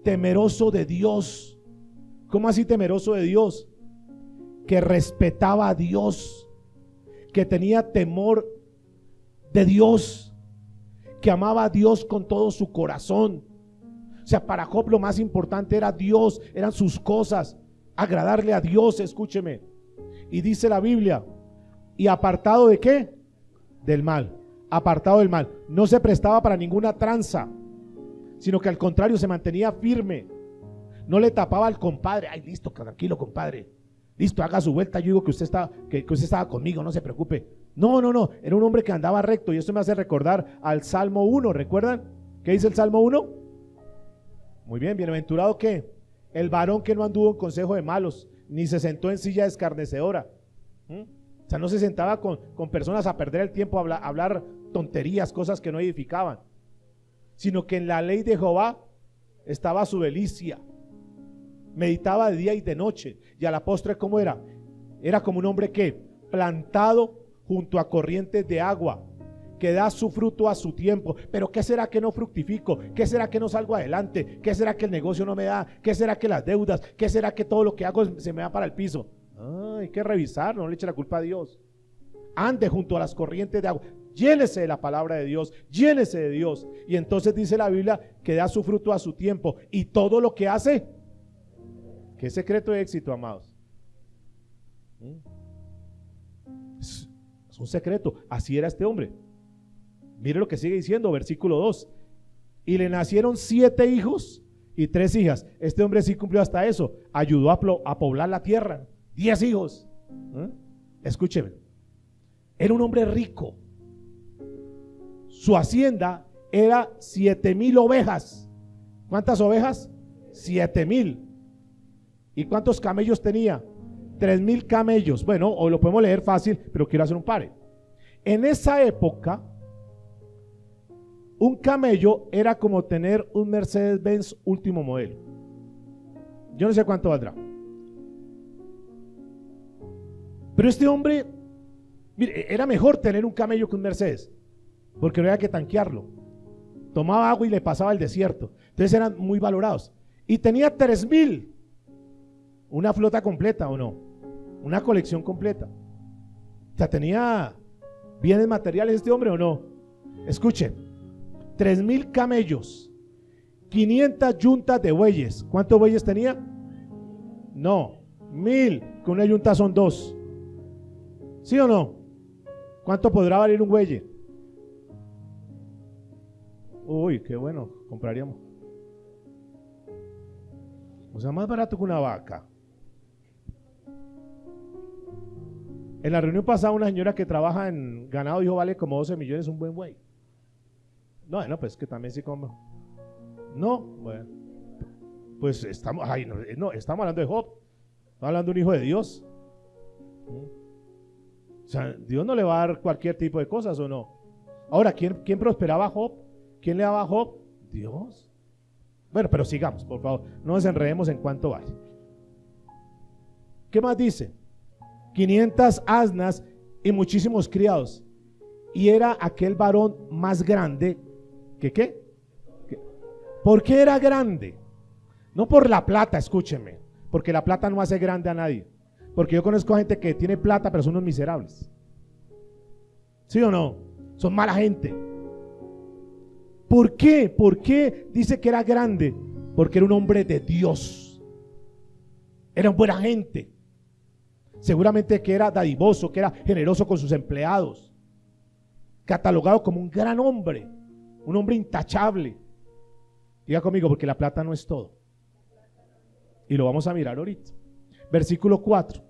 temeroso de Dios. ¿Cómo así temeroso de Dios? Que respetaba a Dios, que tenía temor de Dios, que amaba a Dios con todo su corazón. O sea, para Job lo más importante era Dios, eran sus cosas, agradarle a Dios. Escúcheme. Y dice la Biblia: y apartado de ¿qué? Del mal. Apartado del mal. No se prestaba para ninguna tranza, sino que al contrario se mantenía firme. No le tapaba al compadre. Ay, listo, tranquilo, compadre. Listo, haga su vuelta. Yo digo que usted estaba conmigo, no se preocupe. No. Era un hombre que andaba recto. Y esto me hace recordar al Salmo 1. ¿Recuerdan? ¿Qué dice el Salmo 1? Muy bien, bienaventurado ¿qué? El varón que no anduvo en consejo de malos, ni se sentó en silla escarnecedora. O sea, no se sentaba con personas a perder el tiempo, a hablar tonterías, cosas que no edificaban, sino que en la ley de Jehová estaba su delicia. Meditaba de día y de noche. Y a la postre, ¿cómo era? Era como un hombre que plantado junto a corrientes de agua, que da su fruto a su tiempo. Pero ¿qué será que no fructifico? ¿Qué será que no salgo adelante? ¿Qué será que el negocio no me da? ¿Qué será que las deudas? ¿Qué será que todo lo que hago se me va para el piso? Hay que revisar, no le eche la culpa a Dios. ande junto a las corrientes de agua. Llénese de la palabra de Dios, llénese de Dios. Y entonces dice la Biblia que da su fruto a su tiempo. Y todo lo que hace, ¿qué secreto de éxito, amados? Es un secreto. Así era este hombre. Mire lo que sigue diciendo, versículo 2. Y le nacieron 7 hijos y 3 hijas. Este hombre sí cumplió hasta eso. Ayudó a poblar la tierra. 10 hijos. Escúcheme. Era un hombre rico. Su hacienda era 7,000 ovejas. ¿Cuántas ovejas? 7,000. ¿Y cuántos camellos tenía? 3,000 camellos. Bueno, hoy lo podemos leer fácil, pero quiero hacer un pare. En esa época, un camello era como tener un Mercedes-Benz último modelo. Yo no sé cuánto valdrá. Pero este hombre, mire, era mejor tener un camello que un Mercedes, porque no había que tanquearlo. Tomaba agua y le pasaba el desierto. Entonces eran muy valorados. Y tenía 3,000. Una flota completa, ¿o no? Una colección completa. O sea, tenía bienes materiales este hombre, ¿o no? Escuche, 3,000 camellos, 500 yuntas de bueyes. ¿Cuántos bueyes tenía? No, 1,000. Con una yunta son 2. ¿Sí o no? ¿Cuánto podrá valer un buey? Uy, qué bueno, compraríamos. O sea, más barato que una vaca. En la reunión pasada, una señora que trabaja en ganado dijo: vale como 12 millones un buen buey. No, bueno, pues que también sí como. No, bueno. Pues estamos, estamos hablando de Job. Estamos hablando de un hijo de Dios. O sea, Dios no le va a dar cualquier tipo de cosas, ¿o no? Ahora, ¿quién prosperaba a Job? ¿Quién le daba a Job? Dios. Bueno, pero sigamos, por favor. No nos enredemos en cuánto vale. ¿Qué más dice? 500 asnas y muchísimos criados. Y era aquel varón más grande que ¿qué? ¿Por qué era grande? No por la plata, escúcheme, porque la plata no hace grande a nadie. Porque yo conozco gente que tiene plata pero son unos miserables. ¿Sí o no? Son mala gente. ¿Por qué? ¿Por qué dice que era grande? Porque era un hombre de Dios. Era buena gente. Seguramente que era dadivoso, que era generoso con sus empleados. Catalogado como un gran hombre, un hombre intachable. Diga conmigo, porque la plata no es todo. Y lo vamos a mirar ahorita. Versículo 4.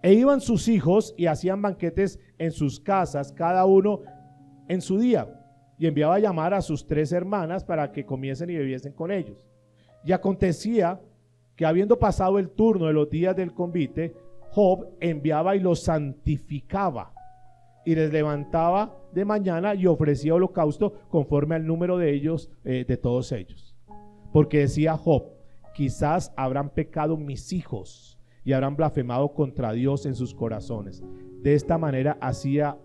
E iban sus hijos y hacían banquetes en sus casas, cada uno en su día. Y enviaba a llamar a sus 3 hermanas para que comiesen y bebiesen con ellos. Y acontecía que habiendo pasado el turno de los días del convite, Job enviaba y los santificaba y les levantaba de mañana y ofrecía holocausto conforme al número de ellos, de todos ellos. Porque decía Job: quizás habrán pecado mis hijos y habrán blasfemado contra Dios en sus corazones. De esta manera hacía,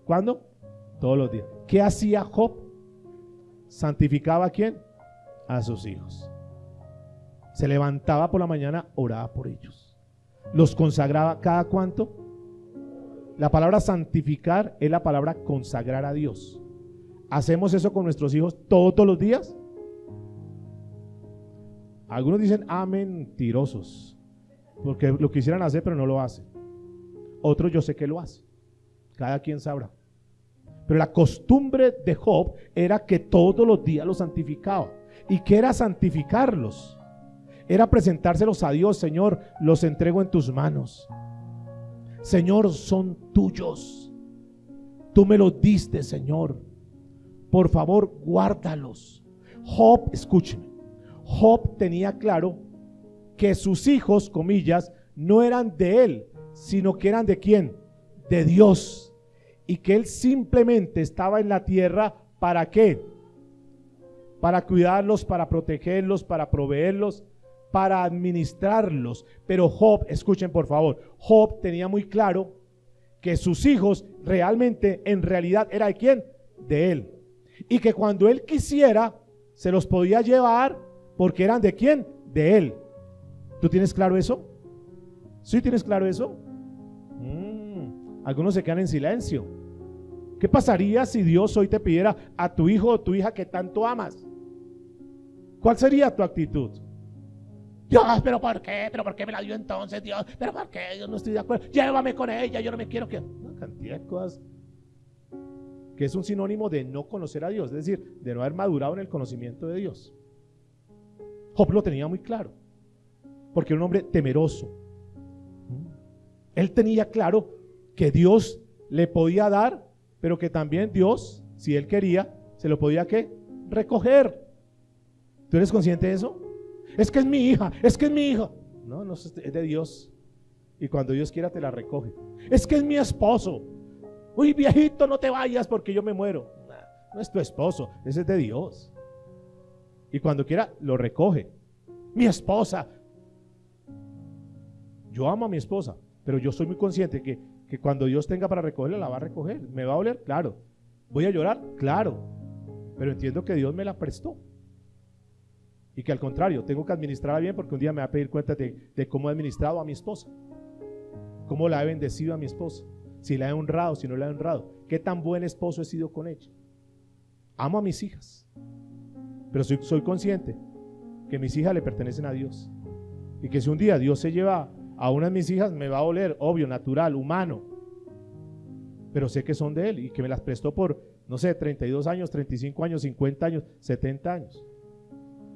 ¿cuándo? Todos los días. ¿Qué hacía Job? ¿Santificaba a quién? A sus hijos. Se levantaba por la mañana, oraba por ellos. Los consagraba cada cuánto. La palabra santificar es la palabra consagrar a Dios. ¿Hacemos eso con nuestros hijos todos los días? Algunos dicen mentirosos, porque lo quisieran hacer pero no lo hacen. Otros yo sé que lo hacen. Cada quien sabrá. Pero la costumbre de Job era que todos los días los santificaba. ¿Y qué era santificarlos? Era presentárselos a Dios. Señor, los entrego en tus manos. Señor, son tuyos. Tú me los diste, Señor. Por favor, guárdalos. Job, escúcheme. Job tenía claro que sus hijos, comillas, no eran de él, sino que eran de quién, de Dios, y que él simplemente estaba en la tierra, ¿para qué? Para cuidarlos, para protegerlos, para proveerlos, para administrarlos. Pero Job, escuchen por favor, Job tenía muy claro que sus hijos realmente, en realidad, ¿era de quién? De él, y que cuando él quisiera se los podía llevar, porque eran de quién, de él. ¿Tú tienes claro eso? ¿Sí tienes claro eso? Algunos se quedan en silencio. ¿Qué pasaría si Dios hoy te pidiera a tu hijo o tu hija que tanto amas? ¿Cuál sería tu actitud? Dios, ¿pero por qué? ¿Pero por qué me la dio entonces, Dios? ¿Pero por qué? Yo no estoy de acuerdo. Llévame con ella, yo no me quiero que... Una cantidad de cosas que es un sinónimo de no conocer a Dios, es decir, de no haber madurado en el conocimiento de Dios. Job lo tenía muy claro, porque era un hombre temeroso. Él tenía claro que Dios le podía dar, pero que también Dios, si él quería, se lo podía ¿qué? Recoger. ¿Tú eres consciente de eso? Es que es mi hija, es que es mi hijo. No, no es de Dios. Y cuando Dios quiera te la recoge. Es que es mi esposo. Uy, viejito, no te vayas porque yo me muero. No es tu esposo, ese es de Dios. Y cuando quiera lo recoge. Mi esposa. Yo amo a mi esposa, pero yo soy muy consciente que cuando Dios tenga para recogerla, la va a recoger. ¿Me va a doler? Claro. ¿Voy a llorar? Claro. Pero entiendo que Dios me la prestó. Y que al contrario, tengo que administrarla bien, porque un día me va a pedir cuenta de cómo he administrado a mi esposa, cómo la he bendecido a mi esposa, si la he honrado, si no la he honrado, qué tan buen esposo he sido con ella. Amo a mis hijas, pero soy consciente que mis hijas le pertenecen a Dios, y que si un día Dios se lleva a una de mis hijas, me va a doler, obvio, natural, humano, pero sé que son de Él y que me las prestó por, no sé, 32 años, 35 años, 50 años, 70 años.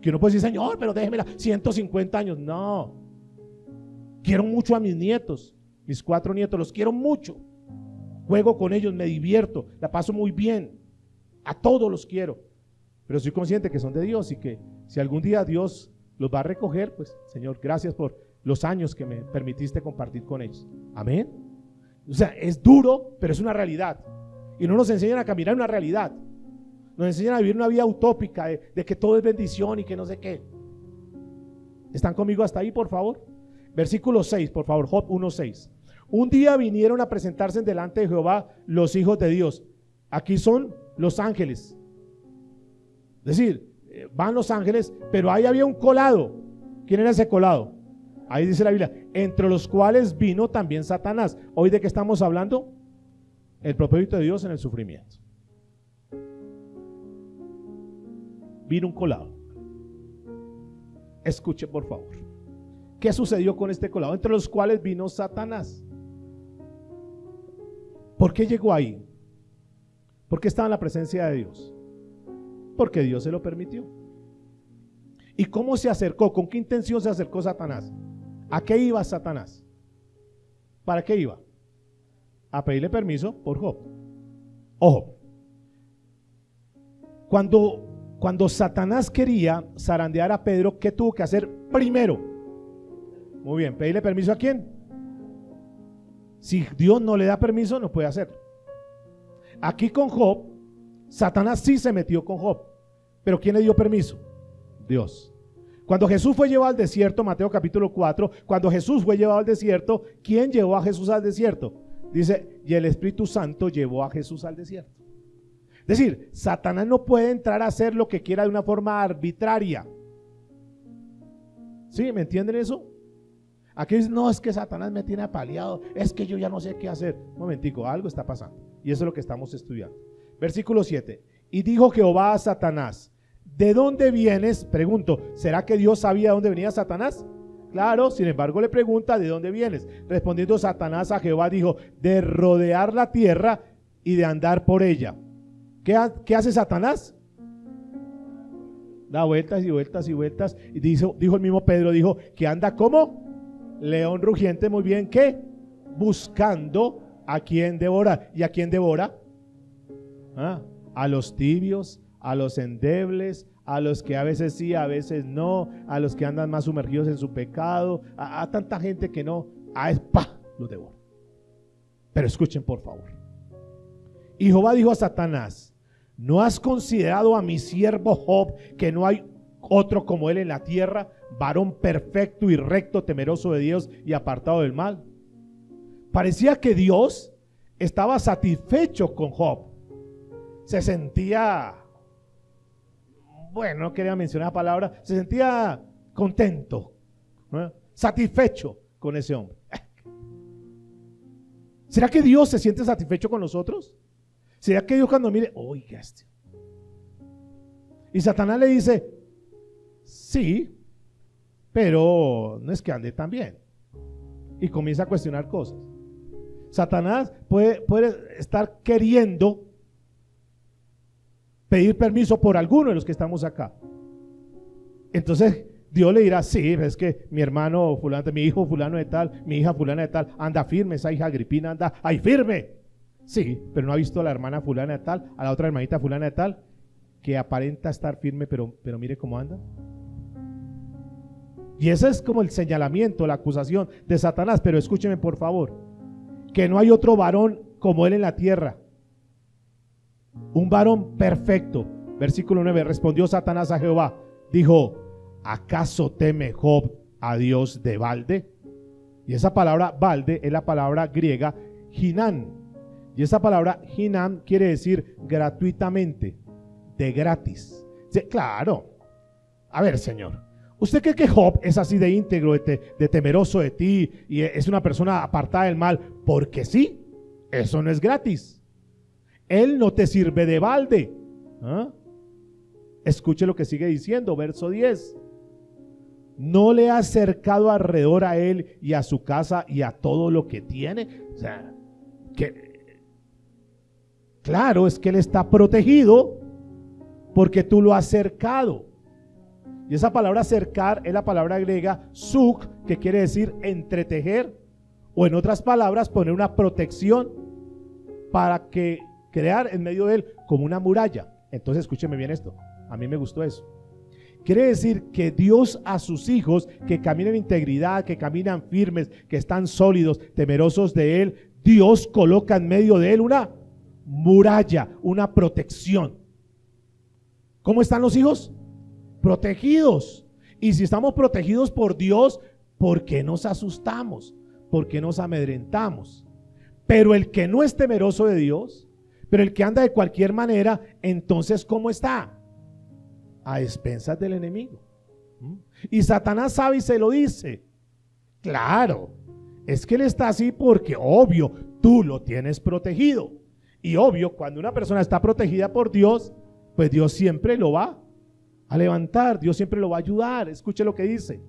Que uno puede decir, Señor, pero déjemela 150 años. No. Quiero mucho a mis nietos, mis 4 nietos, los quiero mucho. Juego con ellos, me divierto, la paso muy bien. A todos los quiero. Pero soy consciente que son de Dios y que si algún día Dios los va a recoger, pues, Señor, gracias por los años que me permitiste compartir con ellos. Amén. O sea, es duro, pero es una realidad. Y no nos enseñan a caminar una realidad. Nos enseñan a vivir una vida utópica de que todo es bendición y que no sé qué. ¿Están conmigo hasta ahí, por favor? Versículo 6, por favor, Job 1:6. Un día vinieron a presentarse delante de Jehová los hijos de Dios. Aquí son los ángeles. Es decir, van los ángeles, pero ahí había un colado. ¿Quién era ese colado? Ahí dice la Biblia, entre los cuales vino también Satanás. ¿Hoy de qué estamos hablando? El propósito de Dios en el sufrimiento. Vino un colado. Escuche por favor. ¿Qué sucedió con este colado? Entre los cuales vino Satanás. ¿Por qué llegó ahí? ¿Por qué estaba en la presencia de Dios? Porque Dios se lo permitió. ¿Y cómo se acercó? ¿Con qué intención se acercó Satanás? ¿A qué iba Satanás? ¿Para qué iba? A pedirle permiso por Job. Ojo. Cuando Satanás quería zarandear a Pedro, ¿qué tuvo que hacer primero? Muy bien, ¿pedirle permiso a quién? Si Dios no le da permiso, no puede hacerlo. Aquí con Job, Satanás sí se metió con Job, pero ¿quién le dio permiso? Dios. Cuando Jesús fue llevado al desierto, Mateo capítulo 4, cuando Jesús fue llevado al desierto, ¿quién llevó a Jesús al desierto? Dice, y el Espíritu Santo llevó a Jesús al desierto. Es decir, Satanás no puede entrar a hacer lo que quiera de una forma arbitraria. ¿Sí? ¿Me entienden eso? Aquí dicen, no, es que Satanás me tiene apaleado, es que yo ya no sé qué hacer. Un momentico, algo está pasando. Y eso es lo que estamos estudiando. Versículo 7. Y dijo Jehová a Satanás, ¿de dónde vienes? Pregunto, ¿será que Dios sabía de dónde venía Satanás? Claro, sin embargo le pregunta, ¿de dónde vienes? Respondiendo Satanás a Jehová dijo, de rodear la tierra y de andar por ella. ¿Qué hace Satanás? Da vueltas y vueltas y vueltas. Y dijo el mismo Pedro, dijo que anda como león rugiente, muy bien, ¿qué? Buscando a quien devora. ¿Y a quién devora? A los tibios, a los endebles, a los que a veces sí, a veces no, a los que andan más sumergidos en su pecado, a tanta gente que no, los devora. Pero escuchen por favor. Y Jehová dijo a Satanás, ¿no has considerado a mi siervo Job, que no hay otro como él en la tierra, varón perfecto y recto, temeroso de Dios y apartado del mal? Parecía que Dios estaba satisfecho con Job. Se sentía, bueno, no quería mencionar la palabra, se sentía contento, satisfecho con ese hombre. ¿Será que Dios se siente satisfecho con nosotros? ¿Será que Dios cuando mire, oiga este? Y Satanás le dice, sí, pero no es que ande tan bien. Y comienza a cuestionar cosas. Satanás puede estar queriendo pedir permiso por alguno de los que estamos acá. Entonces Dios le dirá, sí, es que mi hermano fulano, mi hijo fulano de tal, mi hija fulana de tal, anda firme, esa hija Agripina anda, ¡ay, firme! Sí, pero no ha visto a la hermana fulana de tal, a la otra hermanita fulana de tal, que aparenta estar firme, pero mire cómo anda. Y ese es como el señalamiento, la acusación de Satanás. Pero escúcheme por favor, que no hay otro varón como él en la tierra, un varón perfecto. Versículo 9, respondió Satanás a Jehová, dijo, ¿acaso teme Job a Dios de balde? Y esa palabra balde es la palabra griega ginán, y esa palabra ginán quiere decir gratuitamente, de gratis. Sí, claro, a ver, Señor, ¿usted cree que Job es así de íntegro, de temeroso de ti y es una persona apartada del mal? Porque sí, eso no es gratis. Él no te sirve de balde. ¿Ah? Escuche lo que sigue diciendo, verso 10. ¿No le ha cercado alrededor a él y a su casa y a todo lo que tiene? O sea, claro, es que él está protegido porque tú lo has cercado. Y esa palabra cercar es la palabra griega suk, que quiere decir entretejer, o en otras palabras poner una protección para que crear en medio de él como una muralla. Entonces escúcheme bien esto, a mí me gustó eso. Quiere decir que Dios a sus hijos que caminan en integridad, que caminan firmes, que están sólidos, temerosos de él, Dios coloca en medio de él una muralla, una protección. ¿Cómo están los hijos? Protegidos. Y si estamos protegidos por Dios, ¿por qué nos asustamos? ¿Por qué nos amedrentamos? Pero el que no es temeroso de Dios, pero el que anda de cualquier manera, entonces ¿cómo está? A expensas del enemigo. Y Satanás sabe y se lo dice. Claro, es que él está así porque obvio, tú lo tienes protegido. Y obvio, cuando una persona está protegida por Dios, pues Dios siempre lo va a levantar, Dios siempre lo va a ayudar. Escuche lo que dice.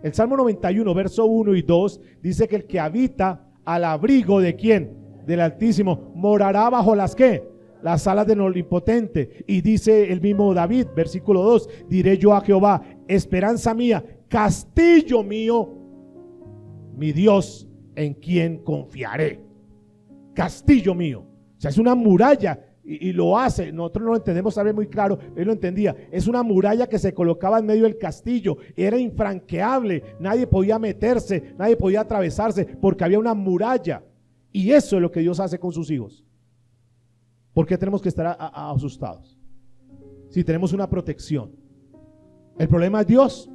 El Salmo 91, verso 1 y 2, dice que el que habita al abrigo de ¿quién? Del Altísimo, morará bajo las ¿qué? Las alas del Omnipotente. Y dice el mismo David, versículo 2, diré yo a Jehová, esperanza mía, castillo mío, mi Dios en quien confiaré. Castillo mío. O sea, es una muralla. Y lo hace, nosotros no lo entendemos, sabe muy claro, él lo entendía, es una muralla que se colocaba en medio del castillo, era infranqueable, nadie podía meterse, nadie podía atravesarse, porque había una muralla. Y eso es lo que Dios hace con sus hijos. ¿Por qué tenemos que estar asustados? Si tenemos una protección. El problema es Dios,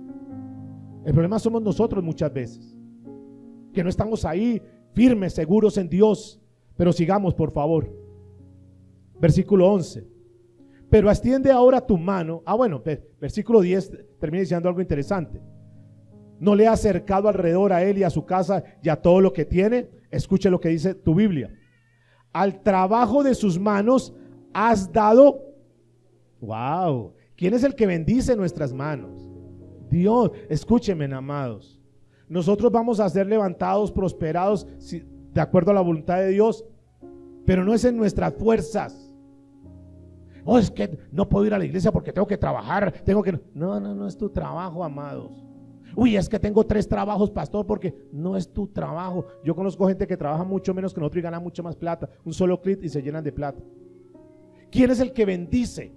el problema somos nosotros muchas veces, que no estamos ahí firmes, seguros en Dios. Pero sigamos, por favor. Versículo 11. Pero extiende ahora tu mano. Versículo 10 termina diciendo algo interesante. ¿No le ha acercado alrededor a él y a su casa y a todo lo que tiene? Escuche lo que dice tu Biblia. Al trabajo de sus manos has dado. Wow. ¿Quién es el que bendice nuestras manos? Dios. Escúchenme, amados. Nosotros vamos a ser levantados, prosperados, de acuerdo a la voluntad de Dios, pero no es en nuestras fuerzas. Oh, es que no puedo ir a la iglesia porque tengo que trabajar, no es tu trabajo, amados. Uy, es que tengo 3 trabajos, pastor, porque no es tu trabajo. Yo conozco gente que trabaja mucho menos que nosotros y gana mucho más plata, un solo clic y se llenan de plata. ¿Quién es el que bendice?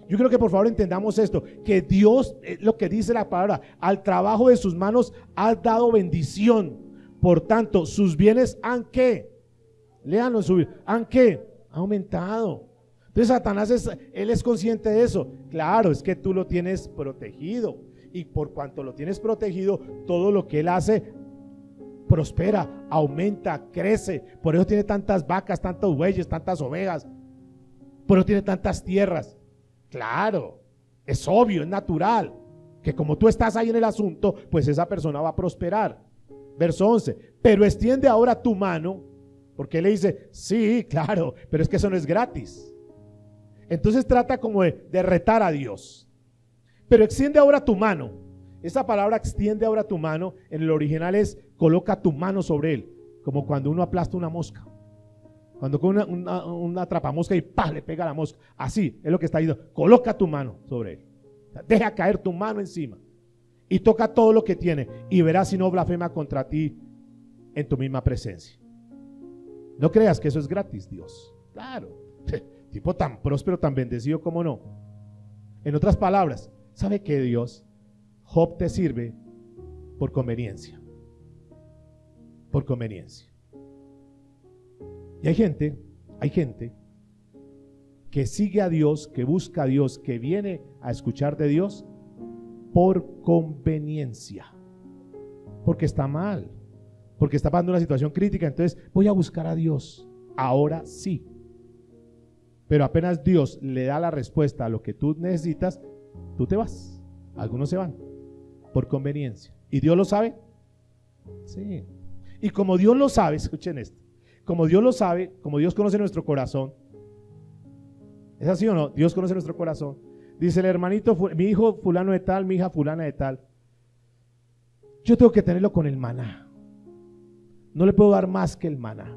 Yo creo que por favor entendamos esto, que Dios, lo que dice la palabra, al trabajo de sus manos has dado bendición. Por tanto, sus bienes han ¿qué? Léanlo en su Biblia. ¿Han qué? Aumentado. Entonces Satanás él es consciente de eso. Claro, es que tú lo tienes protegido. Y por cuanto lo tienes protegido, todo lo que él hace prospera, aumenta, crece. Por eso tiene tantas vacas, tantos bueyes, tantas ovejas. Por eso tiene tantas tierras. Claro, es obvio, es natural, que como tú estás ahí en el asunto, pues esa persona va a prosperar. Verso 11, pero extiende ahora tu mano Porque él le dice, sí, claro, pero es que eso no es gratis. Entonces trata como de retar a Dios. Pero extiende ahora tu mano. Esa palabra extiende ahora tu mano, en el original es coloca tu mano sobre él, como cuando uno aplasta una mosca. Cuando con una atrapamosca y ¡pah!, le pega a la mosca. Así es lo que está diciendo. Coloca tu mano sobre él. Deja caer tu mano encima. Y toca todo lo que tiene. Y verás si no blasfema contra ti en tu misma presencia. No creas que eso es gratis, Dios. Claro. Tipo tan próspero, tan bendecido, como no. En otras palabras, ¿sabe qué, Dios? Job te sirve por conveniencia. Por conveniencia. Y hay gente que sigue a Dios, que busca a Dios, que viene a escuchar de Dios por conveniencia. Porque está mal, porque está pasando una situación crítica, entonces voy a buscar a Dios. Ahora sí. Pero apenas Dios le da la respuesta a lo que tú necesitas, tú te vas. Algunos se van por conveniencia. ¿Y Dios lo sabe? Sí. Y como Dios lo sabe, escuchen esto. Como Dios lo sabe, como Dios conoce nuestro corazón, ¿es así o no? Dios conoce nuestro corazón. Dice el hermanito, mi hijo fulano de tal, mi hija fulana de tal, yo tengo que tenerlo con el maná. No le puedo dar más que el maná.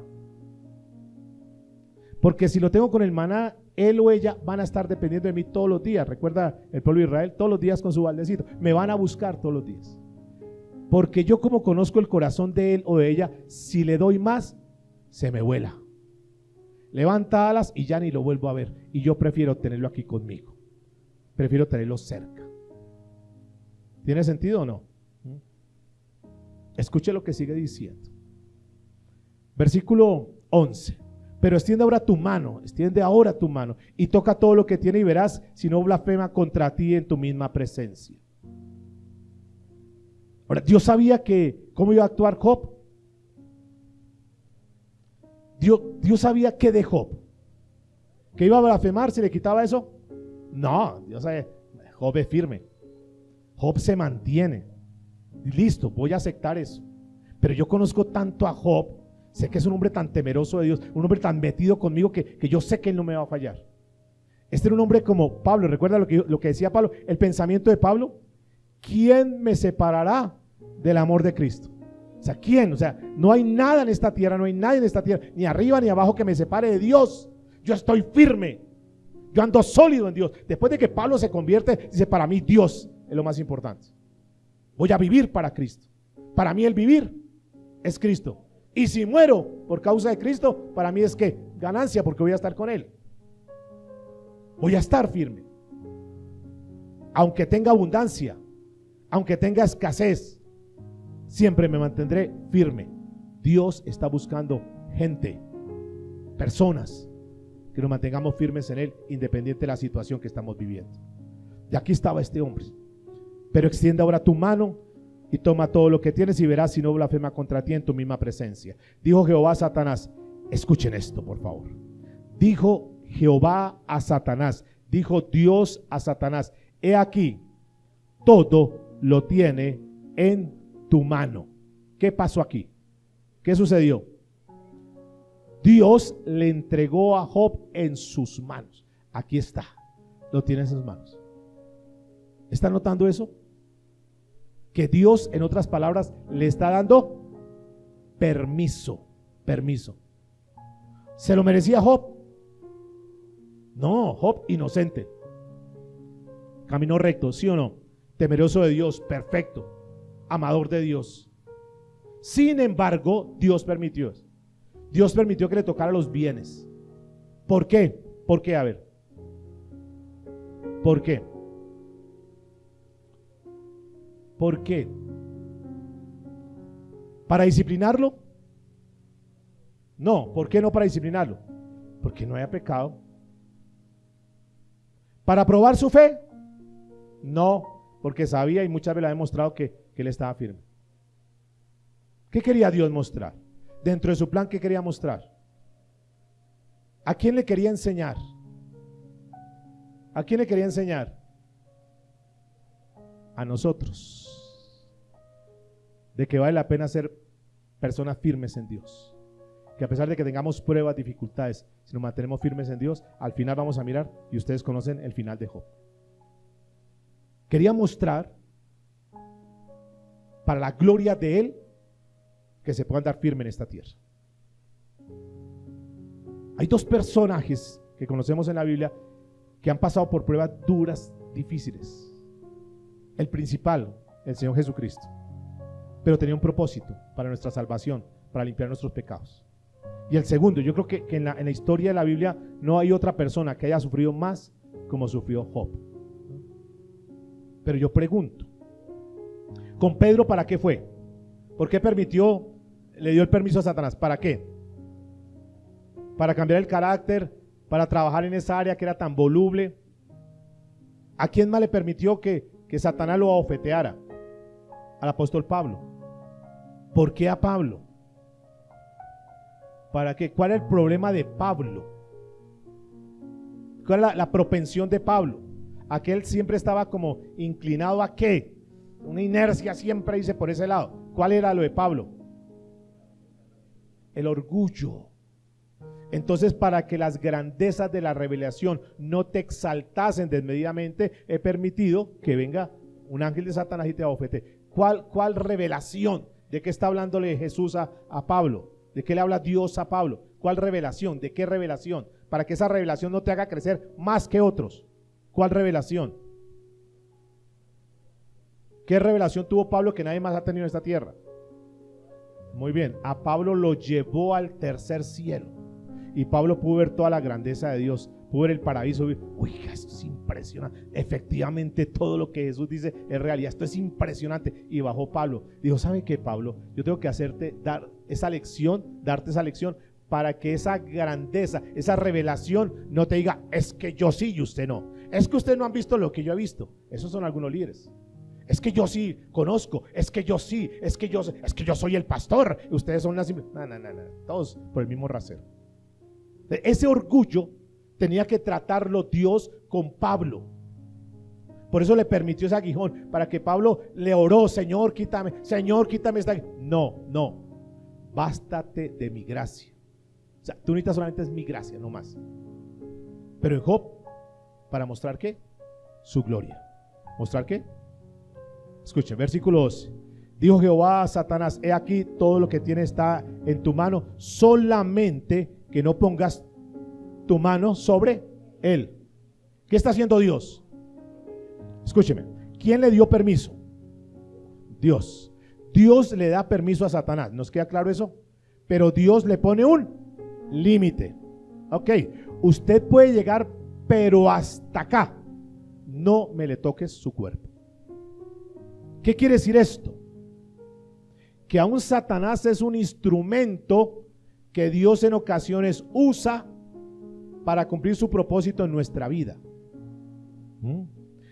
Porque si lo tengo con el maná, él o ella van a estar dependiendo de mí todos los días. Recuerda el pueblo de Israel, todos los días con su baldecito. Me van a buscar todos los días. Porque yo, como conozco el corazón de él o de ella, si le doy más, se me vuela. Levanta alas y ya ni lo vuelvo a ver. Y yo prefiero tenerlo aquí conmigo. Prefiero tenerlo cerca. ¿Tiene sentido o no? Escuche lo que sigue diciendo. Versículo 11. Pero extiende ahora tu mano y toca todo lo que tiene y verás si no blasfema contra ti en tu misma presencia. Ahora, Dios sabía cómo iba a actuar Job. Dios sabía que de Job, que iba a blasfemar si le quitaba eso. No, Dios sabe, Job es firme. Job se mantiene. Listo, voy a aceptar eso. Pero yo conozco tanto a Job, sé que es un hombre tan temeroso de Dios, un hombre tan metido conmigo que yo sé que él no me va a fallar. Este era un hombre como Pablo. ¿Recuerda lo que decía Pablo? El pensamiento de Pablo: ¿quién me separará del amor de Cristo? O sea, ¿quién? O sea, no hay nada en esta tierra, no hay nadie en esta tierra, ni arriba ni abajo, que me separe de Dios. Yo estoy firme, yo ando sólido en Dios. Después de que Pablo se convierte, dice: para mí Dios es lo más importante. Voy a vivir para Cristo. Para mí el vivir es Cristo. Y si muero por causa de Cristo, para mí es que ganancia, porque voy a estar con Él. Voy a estar firme. Aunque tenga abundancia, aunque tenga escasez, siempre me mantendré firme. Dios está buscando gente, personas, que nos mantengamos firmes en Él, independiente de la situación que estamos viviendo. Y aquí estaba este hombre. Pero extiende ahora tu mano y toma todo lo que tienes y verás si no blasfema contra ti en tu misma presencia. Dijo Jehová a Satanás. Escuchen esto, por favor. Dijo Jehová a Satanás, dijo Dios a Satanás: he aquí, todo lo tiene en tu mano. ¿Qué pasó aquí? ¿Qué sucedió? Dios le entregó a Job en sus manos. Aquí está, lo tiene en sus manos. ¿Está notando eso? Que Dios, en otras palabras, le está dando permiso. ¿Se lo merecía Job? No, Job inocente, caminó recto, ¿sí o no? Temeroso de Dios, perfecto, amador de Dios. Sin embargo, Dios permitió que le tocara los bienes. ¿Por qué? ¿Por qué? A ver, ¿por qué? ¿Por qué? ¿Para disciplinarlo? No. ¿Por qué no para disciplinarlo? Porque no haya pecado. ¿Para probar su fe? No, porque sabía y muchas veces ha demostrado que él estaba firme. ¿Qué quería Dios mostrar? Dentro de su plan, ¿qué quería mostrar? ¿A quién le quería enseñar? ¿A quién le quería enseñar? A nosotros. De que vale la pena ser personas firmes en Dios. que a pesar de que tengamos pruebas, dificultades, si nos mantenemos firmes en Dios, al final vamos a mirar, y ustedes conocen el final de Job. Quería mostrar, para la gloria de Él, que se puedan dar firme en esta tierra. Hay dos personajes que conocemos en la Biblia que han pasado por pruebas duras, difíciles. El principal, el Señor Jesucristo, pero tenía un propósito para nuestra salvación, para limpiar nuestros pecados. Y el segundo, yo creo que en la historia de la Biblia no hay otra persona que haya sufrido más como sufrió Job. Pero yo pregunto, ¿con Pedro para qué fue? ¿Por qué le dio el permiso a Satanás? ¿Para qué? Para cambiar el carácter, para trabajar en esa área que era tan voluble. ¿A quién más le permitió que Satanás lo abofeteara? Al apóstol Pablo. ¿Por qué a Pablo? ¿Para qué? ¿Cuál es el problema de Pablo? ¿Cuál es la propensión de Pablo? Aquel siempre estaba como inclinado a ¿qué? Una inercia siempre dice por ese lado. ¿Cuál era lo de Pablo? El orgullo. Entonces, para que las grandezas de la revelación no te exaltasen desmedidamente, he permitido que venga un ángel de Satanás y te abofete. ¿Cuál revelación? ¿De qué está hablándole Jesús a Pablo? ¿De qué le habla Dios a Pablo? ¿Cuál revelación? ¿De qué revelación? Para que esa revelación no te haga crecer más que otros. ¿Cuál revelación? ¿Qué revelación tuvo Pablo que nadie más ha tenido en esta tierra? Muy bien, a Pablo lo llevó al tercer cielo y Pablo pudo ver toda la grandeza de Dios, pudo ver el paraíso. Oiga, esto es impresionante, efectivamente todo lo que Jesús dice es realidad, esto es impresionante. Y bajó Pablo, dijo, ¿sabe qué, Pablo? Yo tengo que darte esa lección para que esa grandeza, esa revelación no te diga, es que yo sí y usted no, es que ustedes no han visto lo que yo he visto. Esos son algunos líderes. Es que yo sí conozco, es que yo sí, es que yo soy el pastor, y ustedes son las... No, todos por el mismo rasero. Ese orgullo tenía que tratarlo Dios con Pablo. Por eso le permitió ese aguijón, para que Pablo le oró, Señor, quítame esta... No, bástate de mi gracia. O sea, tú necesitas solamente es mi gracia, no más. Pero en Job, ¿para mostrar qué? Su gloria. ¿Mostrar qué? Escuchen, versículo 12. Dijo Jehová a Satanás, he aquí todo lo que tienes está en tu mano, solamente que no pongas tu mano sobre él. ¿Qué está haciendo Dios? Escúcheme, ¿quién le dio permiso? Dios. Dios le da permiso a Satanás, ¿nos queda claro eso? Pero Dios le pone un límite. Ok, usted puede llegar, pero hasta acá. No me le toques su cuerpo. ¿Qué quiere decir esto? Que aún Satanás es un instrumento que Dios en ocasiones usa para cumplir su propósito en nuestra vida.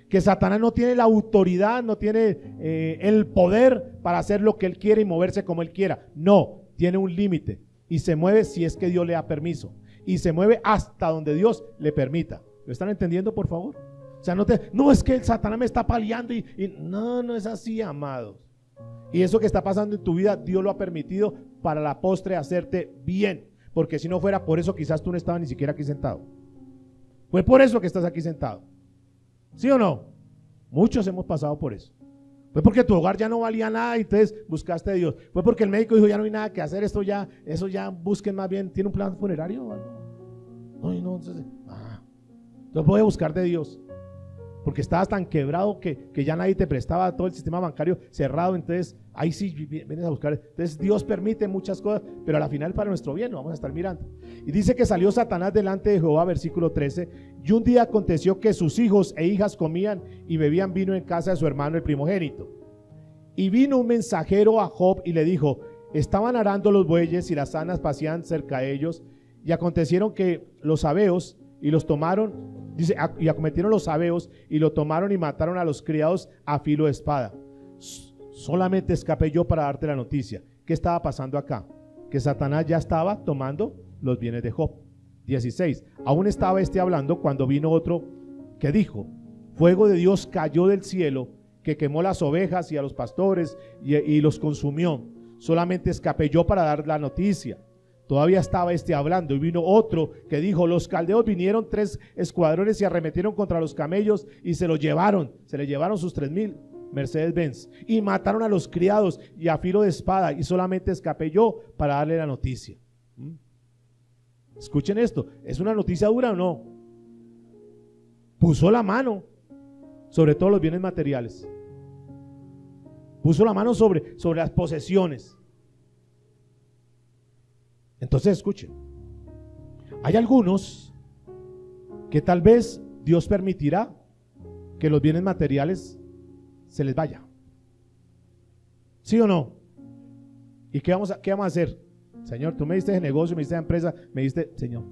Que Satanás no tiene la autoridad, no tiene el poder para hacer lo que él quiere y moverse como él quiera. No, tiene un límite y se mueve si es que Dios le da permiso. Y se mueve hasta donde Dios le permita. ¿Lo están entendiendo, por favor? O sea, no es que el Satanás me está paliando y no es así, amados. Y eso que está pasando en tu vida, Dios lo ha permitido para la postre hacerte bien. Porque si no fuera por eso, quizás tú no estabas ni siquiera aquí sentado. Fue por eso que estás aquí sentado. ¿Sí o no? Muchos hemos pasado por eso. Fue porque tu hogar ya no valía nada y entonces buscaste a Dios. Fue porque el médico dijo, ya no hay nada que hacer, eso ya busquen más bien. ¿Tiene un plan funerario o algo? No, entonces voy a buscar de Dios. Porque estabas tan quebrado que ya nadie te prestaba, todo el sistema bancario cerrado. Entonces ahí sí vienes a buscar. Entonces Dios permite muchas cosas, pero a la final para nuestro bien lo vamos a estar mirando. Y dice que salió Satanás delante de Jehová, versículo 13. Y un día aconteció que sus hijos e hijas comían y bebían vino en casa de su hermano el primogénito. Y vino un mensajero a Job y le dijo, estaban arando los bueyes y las asnas pasían cerca de ellos. Y acontecieron que los sabeos y los tomaron. Dice, y acometieron los sabeos y lo tomaron y mataron a los criados a filo de espada. Solamente escapé yo para darte la noticia. ¿Qué estaba pasando acá? Que Satanás ya estaba tomando los bienes de Job. 16. Aún estaba hablando cuando vino otro que dijo, fuego de Dios cayó del cielo que quemó las ovejas y a los pastores y los consumió. Solamente escapé yo para dar la noticia. Todavía estaba hablando y vino otro que dijo: los caldeos vinieron 3 escuadrones y arremetieron contra los camellos y se los llevaron. Se les llevaron sus 3,000 Mercedes-Benz y mataron a los criados y a filo de espada, y solamente escapé yo para darle la noticia. Escuchen esto, ¿es una noticia dura o no? Puso la mano sobre todos los bienes materiales. Puso la mano sobre las posesiones. Entonces escuchen, hay algunos que tal vez Dios permitirá que los bienes materiales se les vaya. ¿Sí o no? ¿Y qué vamos a hacer? Señor, tú me diste ese negocio, me diste esa empresa, me diste, Señor.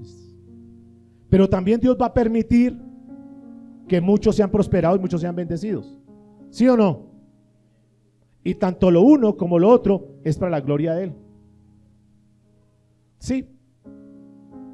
Pero también Dios va a permitir que muchos sean prosperados y muchos sean bendecidos. ¿Sí o no? Y tanto lo uno como lo otro es para la gloria de Él. Sí.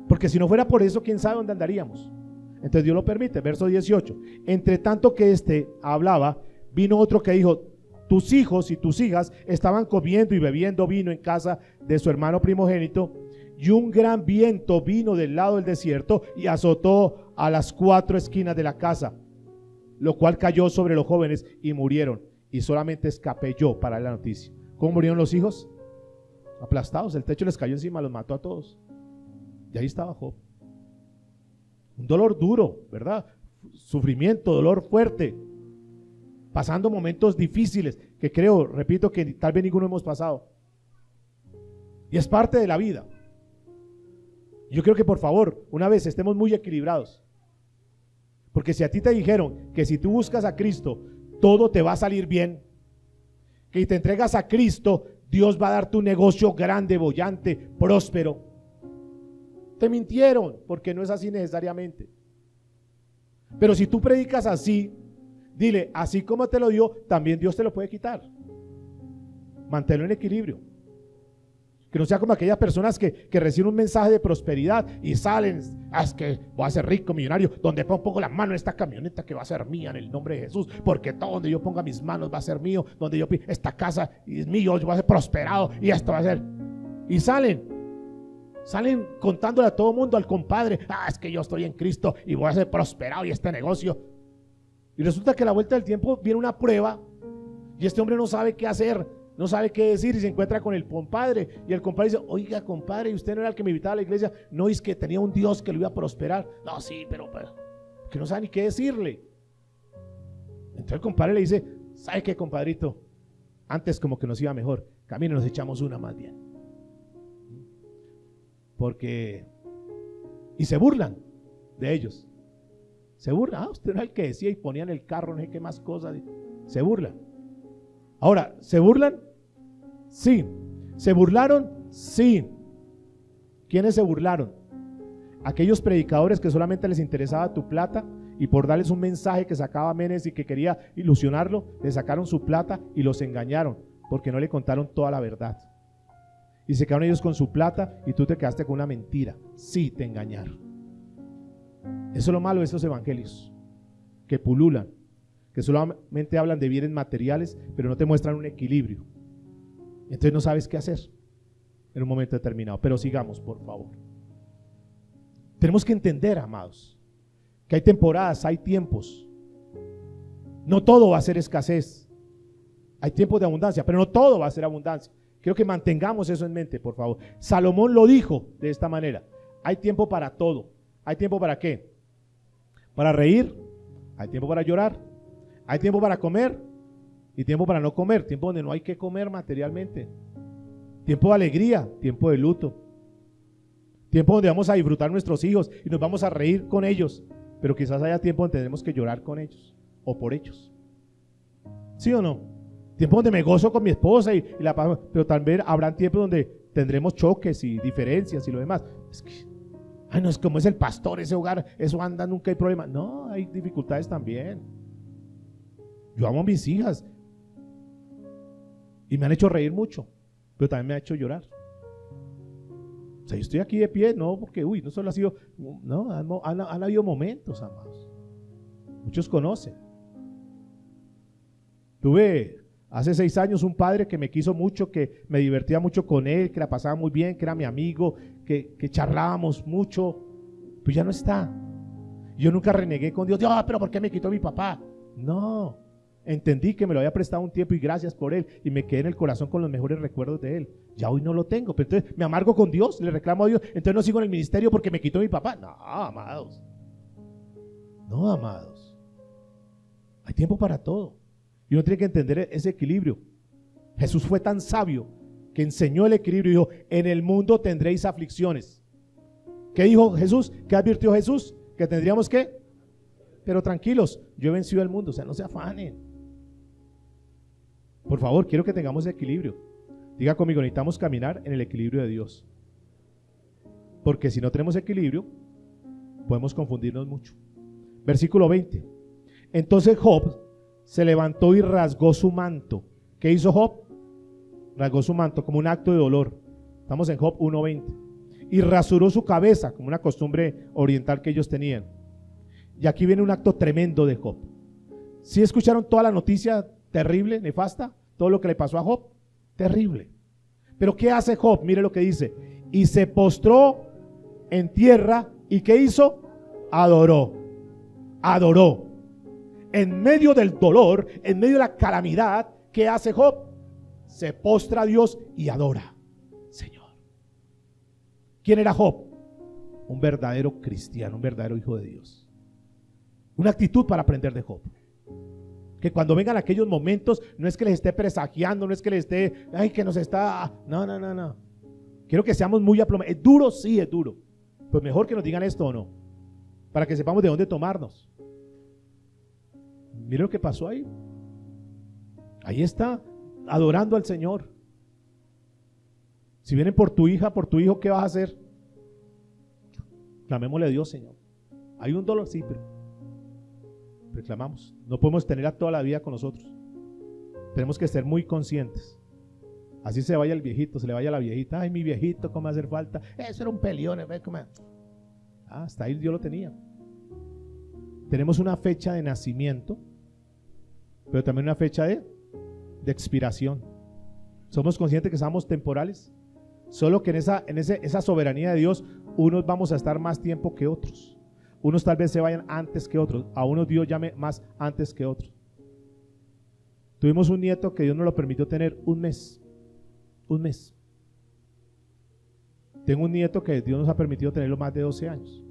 Porque si no fuera por eso, quién sabe dónde andaríamos. Entonces Dios lo permite. Verso 18. Entre tanto que hablaba, vino otro que dijo: tus hijos y tus hijas estaban comiendo y bebiendo vino en casa de su hermano primogénito, y un gran viento vino del lado del desierto y azotó a las 4 esquinas de la casa, lo cual cayó sobre los jóvenes y murieron, y solamente escapé yo para la noticia. ¿Cómo murieron los hijos? Aplastados, el techo les cayó encima, los mató a todos. Y ahí estaba Job. Un dolor duro, ¿verdad? Sufrimiento, dolor fuerte, pasando momentos difíciles que creo, repito, que tal vez ninguno hemos pasado. Y es parte de la vida. Yo creo que por favor, una vez estemos muy equilibrados. Porque si a ti te dijeron que si tú buscas a Cristo, todo te va a salir bien, que si te entregas a Cristo, Dios va a darte un negocio grande, bollante, próspero, te mintieron, porque no es así necesariamente. Pero si tú predicas así, dile: así como te lo dio, también Dios te lo puede quitar. Manténlo en equilibrio. Que no sea como aquellas personas que reciben un mensaje de prosperidad y salen: es que voy a ser rico, millonario, donde pongo la mano en esta camioneta que va a ser mía en el nombre de Jesús, porque todo donde yo ponga mis manos va a ser mío, donde yo esta casa es mío, yo voy a ser prosperado y esto va a ser. Y salen contándole a todo mundo, al compadre: es que yo estoy en Cristo y voy a ser prosperado y este negocio. Y resulta que a la vuelta del tiempo viene una prueba y este hombre no sabe qué hacer, no sabe qué decir, y se encuentra con el compadre, y el compadre dice: oiga, compadre, ¿y usted no era el que me invitaba a la iglesia? No, es que tenía un Dios que lo iba a prosperar. No, sí, pero que no sabe ni qué decirle. Entonces el compadre le dice: ¿sabe qué, compadrito? Antes como que nos iba mejor, camino, nos echamos una más bien. Porque y se burlan de ellos. Se burlan: usted era el que decía, y ponían el carro, no sé qué más cosas. Se burlan. Ahora, ¿se burlan? Sí. ¿Se burlaron? Sí. ¿Quiénes se burlaron? Aquellos predicadores que solamente les interesaba tu plata, y por darles un mensaje que sacaba Menes y que quería ilusionarlo, le sacaron su plata y los engañaron, porque no le contaron toda la verdad. Y se quedaron ellos con su plata y tú te quedaste con una mentira. Sí, te engañaron. Eso es lo malo de estos evangelios que pululan, que solamente hablan de bienes materiales, pero no te muestran un equilibrio. Entonces no sabes qué hacer en un momento determinado. Pero sigamos, por favor. Tenemos que entender, amados, que hay temporadas, hay tiempos. No todo va a ser escasez. Hay tiempos de abundancia, pero no todo va a ser abundancia. Quiero que mantengamos eso en mente, por favor. Salomón lo dijo de esta manera: hay tiempo para todo. ¿Hay tiempo para qué? Para reír, hay tiempo para llorar, hay tiempo para comer y tiempo para no comer, tiempo donde no hay que comer materialmente, tiempo de alegría, tiempo de luto, tiempo donde vamos a disfrutar nuestros hijos y nos vamos a reír con ellos, pero quizás haya tiempo donde tenemos que llorar con ellos o por ellos. ¿Sí o no? Tiempo donde me gozo con mi esposa y la paz, pero también habrán tiempos donde tendremos choques y diferencias y lo demás. Es que no es como es el pastor, ese hogar, eso anda, nunca hay problema. No, hay dificultades también. Yo amo a mis hijas y me han hecho reír mucho, pero también me ha hecho llorar. O sea, yo estoy aquí de pie, no porque, no solo ha sido, no, han habido momentos, amados. Muchos conocen. Tuve hace 6 años un padre que me quiso mucho, que me divertía mucho con él, que la pasaba muy bien, que era mi amigo, que charlábamos mucho, pues ya no está. Yo nunca renegué con Dios, pero ¿por qué me quitó mi papá? No, entendí que me lo había prestado un tiempo y gracias por él, y me quedé en el corazón con los mejores recuerdos de él. Ya hoy no lo tengo, pero entonces me amargo con Dios, le reclamo a Dios, entonces no sigo en el ministerio porque me quitó mi papá. No, amados. No, amados. Hay tiempo para todo. Y uno tiene que entender ese equilibrio. Jesús fue tan sabio que enseñó el equilibrio y dijo: en el mundo tendréis aflicciones. ¿Qué dijo Jesús? ¿Qué advirtió Jesús? Que tendríamos que, pero tranquilos, yo he vencido al mundo. O sea, no se afanen. Por favor, quiero que tengamos equilibrio. Diga conmigo: necesitamos caminar en el equilibrio de Dios, porque si no tenemos equilibrio podemos confundirnos mucho. Versículo 20. Entonces Job se levantó y rasgó su manto. ¿Qué hizo Job? Rasgó su manto como un acto de dolor. Estamos en Job 1:20. Y rasuró su cabeza, como una costumbre oriental que ellos tenían. Y aquí viene un acto tremendo de Job. ¿Sí escucharon toda la noticia terrible, nefasta? Todo lo que le pasó a Job, terrible. Pero ¿qué hace Job? Mire lo que dice: y se postró en tierra. ¿Y qué hizo? Adoró. Adoró. En medio del dolor, en medio de la calamidad, ¿qué hace Job? Se postra a Dios y adora. Señor. ¿Quién era Job? Un verdadero cristiano, un verdadero hijo de Dios. Una actitud para aprender de Job. Que cuando vengan aquellos momentos, no es que les esté presagiando, no es que les esté, que nos está, no. Quiero que seamos muy aplomados. ¿Es duro? Sí, es duro. Pues mejor que nos digan esto o no, para que sepamos de dónde tomarnos. Mire lo que pasó ahí. Ahí está, adorando al Señor. Si vienen por tu hija, por tu hijo, ¿qué vas a hacer? Clamémosle a Dios: Señor. Hay un dolor, sí, pero reclamamos. No podemos tenerla toda la vida con nosotros. Tenemos que ser muy conscientes. Así se vaya el viejito, se le vaya la viejita. Ay, mi viejito, ¿cómo va a hacer falta? Eso era un peleón. Hasta ahí Dios lo tenía. Tenemos una fecha de nacimiento, pero también una fecha de expiración. Somos conscientes que somos temporales. Solo que en esa soberanía de Dios, unos vamos a estar más tiempo que otros. Unos tal vez se vayan antes que otros. A unos Dios llame más antes que otros. Tuvimos un nieto que Dios nos lo permitió tener un mes. Un mes. Tengo un nieto que Dios nos ha permitido tenerlo más de 12 años.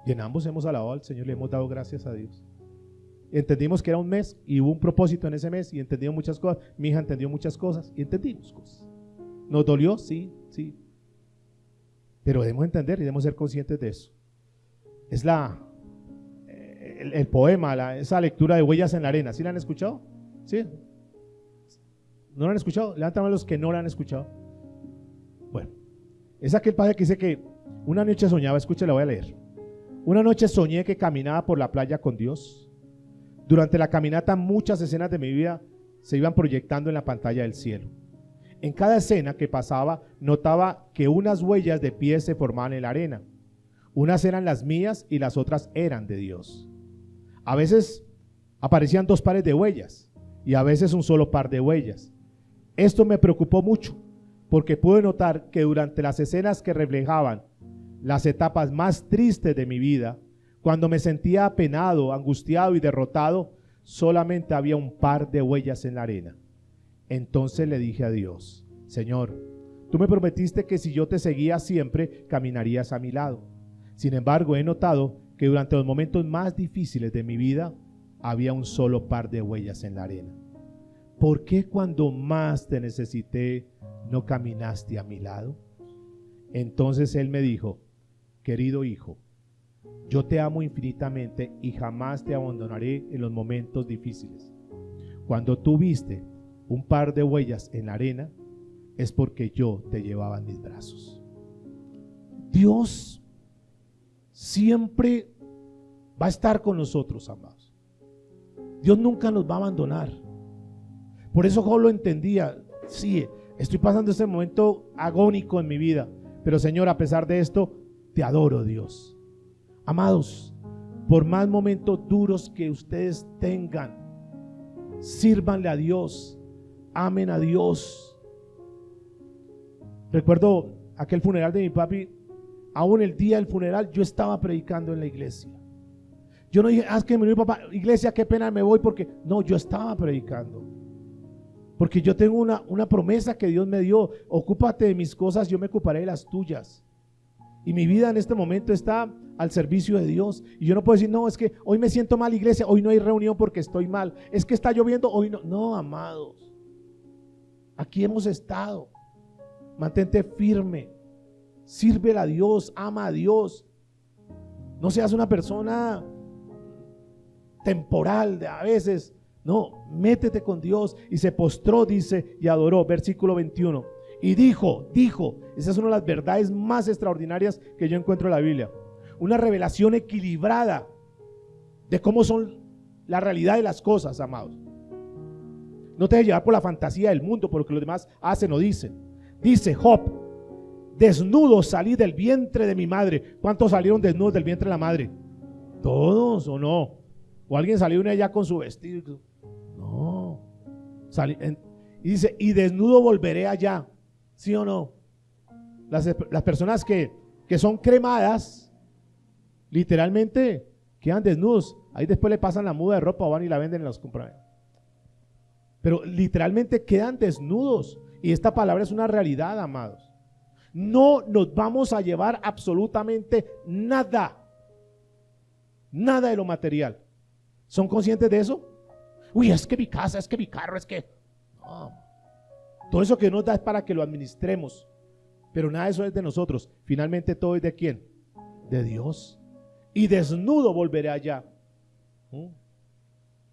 Y en ambos hemos alabado al Señor, le hemos dado gracias a Dios. Entendimos que era un mes y hubo un propósito en ese mes y entendimos muchas cosas. Mi hija entendió muchas cosas y entendimos cosas. ¿Nos dolió? Sí. Pero debemos entender y debemos ser conscientes de eso. Es el poema, esa lectura de Huellas en la Arena. ¿Sí la han escuchado? ¿Sí? ¿No la han escuchado? Levanten los que no la han escuchado. Bueno, es aquel padre que dice que una noche soñaba, escuche, la voy a leer. Una noche soñé que caminaba por la playa con Dios. Durante la caminata muchas escenas de mi vida se iban proyectando en la pantalla del cielo. En cada escena que pasaba notaba que unas huellas de pies se formaban en la arena. Unas eran las mías y las otras eran de Dios. A veces aparecían 2 pares de huellas y a veces un solo par de huellas. Esto me preocupó mucho porque pude notar que durante las escenas que reflejaban las etapas más tristes de mi vida, cuando me sentía apenado, angustiado y derrotado, solamente había un par de huellas en la arena. Entonces le dije a Dios: Señor, tú me prometiste que si yo te seguía siempre, caminarías a mi lado. Sin embargo, he notado que durante los momentos más difíciles de mi vida, había un solo par de huellas en la arena. ¿Por qué cuando más te necesité, no caminaste a mi lado? Entonces Él me dijo: querido hijo, yo te amo infinitamente y jamás te abandonaré en los momentos difíciles. Cuando tú viste un par de huellas en la arena, es porque yo te llevaba en mis brazos. Dios siempre va a estar con nosotros, amados. Dios nunca nos va a abandonar. Por eso Job lo entendía. Sí, estoy pasando este momento agónico en mi vida, pero Señor, a pesar de esto, te adoro, Dios. Amados, por más momentos duros que ustedes tengan, sírvanle a Dios, amen a Dios. Recuerdo aquel funeral de mi papi, aún el día del funeral yo estaba predicando en la iglesia. Yo no dije, es que me murió mi papá, iglesia, qué pena, me voy, porque no, yo estaba predicando. Porque yo tengo una promesa que Dios me dio: ocúpate de mis cosas, yo me ocuparé de las tuyas. Y mi vida en este momento está al servicio de Dios. Y yo no puedo decir, no, es que hoy me siento mal, iglesia, hoy no hay reunión porque estoy mal, es que está lloviendo, hoy no. No, amados, aquí hemos estado. Mantente firme, sírvele a Dios, ama a Dios. No seas una persona temporal de a veces. No, métete con Dios. Y se postró, dice, y adoró. Versículo 21. Y dijo, esa es una de las verdades más extraordinarias que yo encuentro en la Biblia. Una revelación equilibrada de cómo son la realidad de las cosas, amados. No te dejes llevar por la fantasía del mundo, por lo que los demás hacen o dicen. Dice Job: desnudo salí del vientre de mi madre. ¿Cuántos salieron desnudos del vientre de la madre? ¿Todos o no? ¿O alguien salió una allá con su vestido? No. Y dice, y desnudo volveré allá. ¿Sí o no? Las personas que son cremadas, literalmente quedan desnudos. Ahí después le pasan la muda de ropa o van y la venden en los compraventas. Pero literalmente quedan desnudos. Y esta palabra es una realidad, amados. No nos vamos a llevar absolutamente nada. Nada de lo material. ¿Son conscientes de eso? Uy, es que mi casa, es que mi carro, es que... No. Todo eso que nos da es para que lo administremos. Pero nada de eso es de nosotros. Finalmente todo es de ¿quién? De Dios. Y desnudo volveré allá.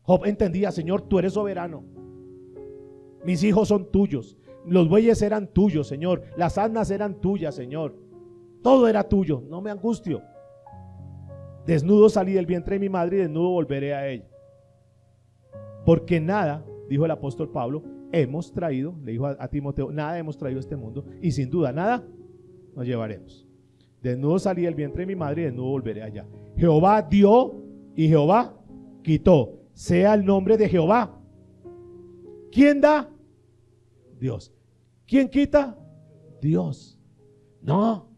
Job entendía: Señor, tú eres soberano. Mis hijos son tuyos. Los bueyes eran tuyos, Señor. Las asnas eran tuyas, Señor. Todo era tuyo. No me angustio. Desnudo salí del vientre de mi madre y desnudo volveré a ella. Porque nada, dijo el apóstol Pablo, hemos traído, le dijo a Timoteo, nada hemos traído a este mundo, y sin duda nada nos llevaremos. Desnudo salí del vientre de mi madre y desnudo volveré allá. Jehová dio y Jehová quitó. Sea el nombre de Jehová. ¿Quién da? Dios. ¿Quién quita? Dios. No.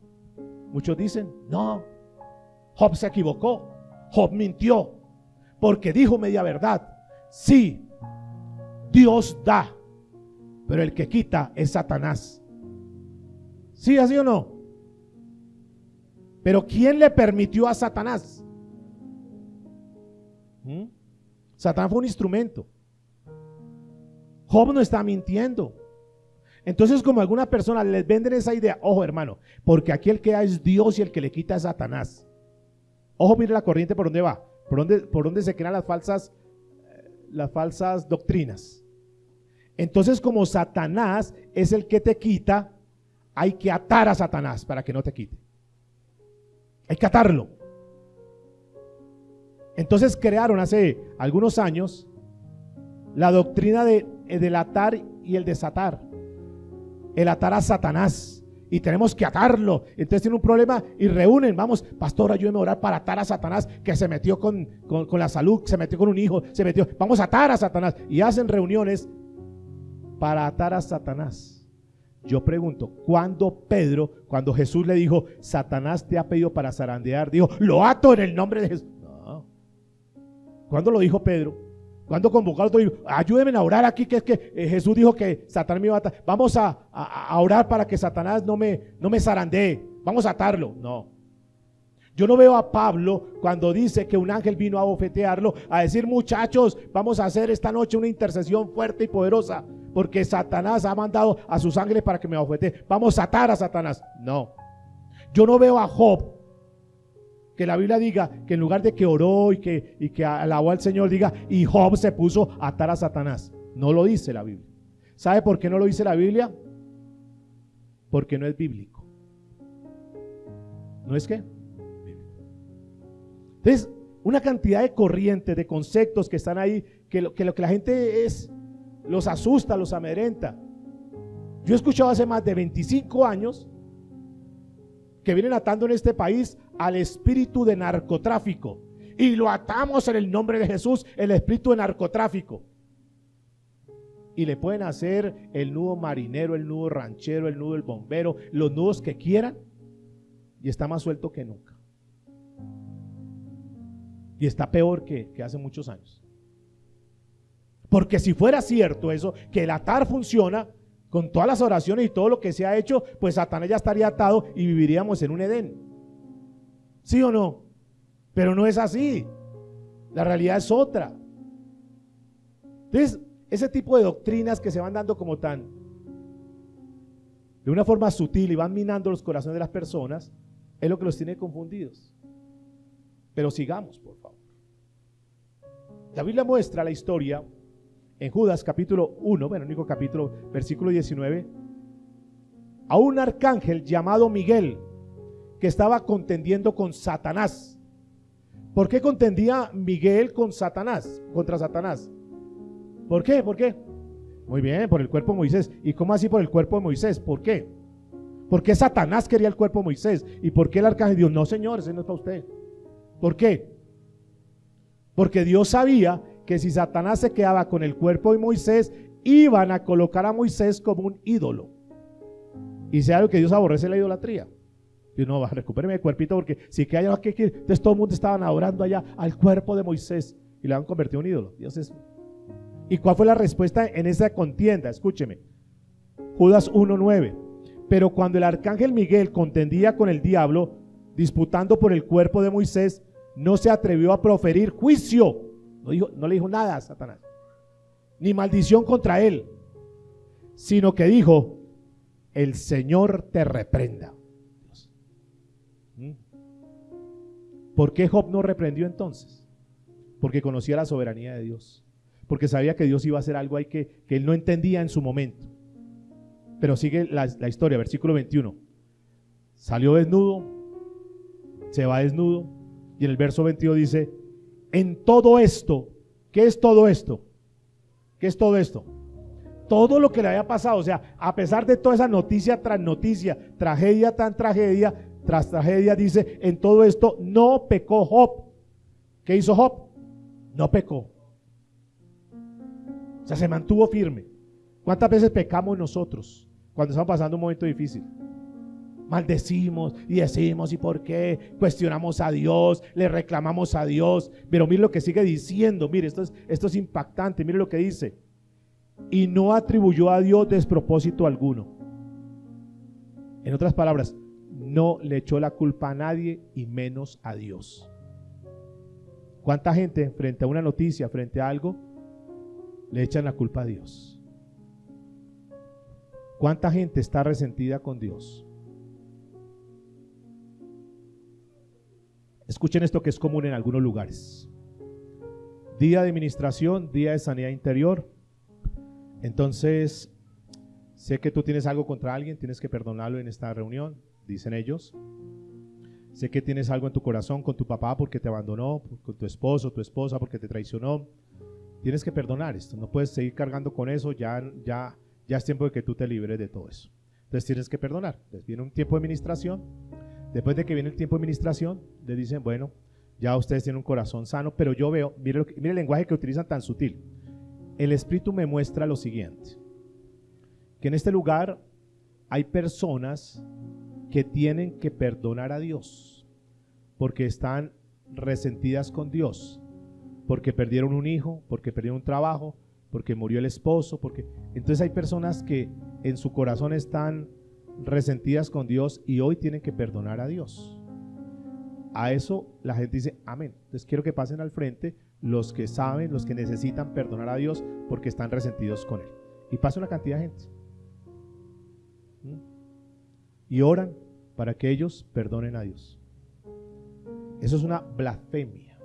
Muchos dicen, no, Job se equivocó, Job mintió, porque dijo media verdad. Sí, Dios da, pero el que quita es Satanás. ¿Sí, así o no? Pero ¿quién le permitió a Satanás? Satanás fue un instrumento. Job no está mintiendo. Entonces, como algunas personas les venden esa idea, ojo, hermano, porque aquí el que da es Dios y el que le quita es Satanás. Ojo, mire la corriente por dónde va, por dónde se crean las falsas doctrinas. Entonces, como Satanás es el que te quita, hay que atar a Satanás para que no te quite. Hay que atarlo. Entonces crearon hace algunos años la doctrina del atar y el desatar. El atar a Satanás. Y tenemos que atarlo. Entonces tiene un problema y reúnen, vamos, pastor, ayúdeme a orar para atar a Satanás, que se metió con la salud, se metió con un hijo, vamos a atar a Satanás. Y hacen reuniones para atar a Satanás. Yo pregunto, cuando Jesús le dijo, Satanás te ha pedido para zarandear, dijo, lo ato en el nombre de Jesús? No. ¿Cuándo lo dijo Pedro? ¿Cuándo convocó al otro? Dijo, ayúdenme a orar aquí, que es que Jesús dijo que Satanás me iba a atar. Vamos a orar para que Satanás no me zarandee. Vamos a atarlo. No. Yo no veo a Pablo cuando dice que un ángel vino a bofetearlo, a decir, muchachos, vamos a hacer esta noche una intercesión fuerte y poderosa, porque Satanás ha mandado a sus ángeles para que me bofetee. Vamos a atar a Satanás. No. Yo no veo a Job que la Biblia diga que en lugar de que oró y que alabó al Señor, diga, y Job se puso a atar a Satanás. No lo dice la Biblia. ¿Sabe por qué no lo dice la Biblia? Porque no es bíblico. ¿No es qué? Entonces, una cantidad de corrientes, de conceptos que están ahí, que lo que la gente los asusta, los amedrenta. Yo he escuchado hace más de 25 años que vienen atando en este país al espíritu de narcotráfico, y lo atamos en el nombre de Jesús, el espíritu de narcotráfico. y le pueden hacer el nudo marinero, el nudo ranchero, el nudo del bombero, los nudos que quieran, y está más suelto que nunca. Y está peor que hace muchos años. Porque si fuera cierto eso, que el atar funciona, con todas las oraciones y todo lo que se ha hecho, pues Satanás ya estaría atado y viviríamos en un Edén. ¿Sí o no? Pero no es así. La realidad es otra. Entonces, ese tipo de doctrinas que se van dando como tan, de una forma sutil, y van minando los corazones de las personas, es lo que los tiene confundidos. Pero sigamos, por favor. La Biblia muestra la historia en Judas capítulo 1, bueno, el único capítulo, versículo 19, a un arcángel llamado Miguel, que estaba contendiendo con Satanás. ¿Por qué contendía Miguel con Satanás, contra Satanás? ¿Por qué? ¿Por qué? Muy bien, por el cuerpo de Moisés. ¿Y cómo así por el cuerpo de Moisés? ¿Por qué? ¿Por qué Satanás quería el cuerpo de Moisés? ¿Y por qué el arcángel dijo, no señor, ese no es para usted? ¿Por qué? Porque Dios sabía que si Satanás se quedaba con el cuerpo de Moisés, iban a colocar a Moisés como un ídolo. Y sea lo que Dios aborrece, la idolatría. Y no, recupéreme el cuerpito, porque si que hay algo que entonces todo el mundo estaban adorando allá al cuerpo de Moisés y le han convertido en un ídolo. Dios es. ¿Y cuál fue la respuesta en esa contienda? Escúcheme. Judas 1:9. Pero cuando el arcángel Miguel contendía con el diablo, disputando por el cuerpo de Moisés, no se atrevió a proferir juicio. No le dijo nada a Satanás, ni maldición contra él, sino que dijo, el Señor te reprenda. ¿Por qué Job no reprendió entonces? Porque conocía la soberanía de Dios, porque sabía que Dios iba a hacer algo ahí que él no entendía en su momento. Pero sigue la historia, versículo 21. Salió desnudo, se va desnudo, y en el verso 22 dice, en todo esto, ¿qué es todo esto? ¿Qué es todo esto? Todo lo que le había pasado, o sea, a pesar de toda esa noticia tras noticia, tragedia tras tragedia, dice, en todo esto no pecó Job. ¿Qué hizo Job? No pecó. O sea, se mantuvo firme. ¿Cuántas veces pecamos nosotros cuando estamos pasando un momento difícil? Maldecimos y decimos, ¿y por qué? Cuestionamos a Dios, le reclamamos a Dios. Pero mire lo que sigue diciendo, mire, esto es impactante, mire lo que dice. Y no atribuyó a Dios despropósito alguno. En otras palabras, no le echó la culpa a nadie y menos a Dios. ¿Cuánta gente frente a una noticia, frente a algo, le echan la culpa a Dios? ¿Cuánta gente está resentida con Dios? Escuchen esto que es común en algunos lugares. Día de administración, día de sanidad interior. Entonces, sé que tú tienes algo contra alguien, tienes que perdonarlo en esta reunión, dicen ellos. Sé que tienes algo en tu corazón con tu papá porque te abandonó, con tu esposo, tu esposa porque te traicionó. Tienes que perdonar esto, no puedes seguir cargando con eso, ya es tiempo de que tú te libres de todo eso. Entonces tienes que perdonar. Entonces viene un tiempo de administración. Después de que viene el tiempo de administración, le dicen, bueno, ya ustedes tienen un corazón sano, pero yo veo, mire el lenguaje que utilizan tan sutil. El Espíritu me muestra lo siguiente, que en este lugar hay personas que tienen que perdonar a Dios, porque están resentidas con Dios, porque perdieron un hijo, porque perdieron un trabajo, porque murió el esposo, entonces hay personas que en su corazón están resentidas con Dios y hoy tienen que perdonar a Dios. A eso la gente dice amén. Entonces quiero que pasen al frente los que saben, los que necesitan perdonar a Dios porque están resentidos con Él. Y pasa una cantidad de gente y oran para que ellos perdonen a Dios. Eso es una blasfemia,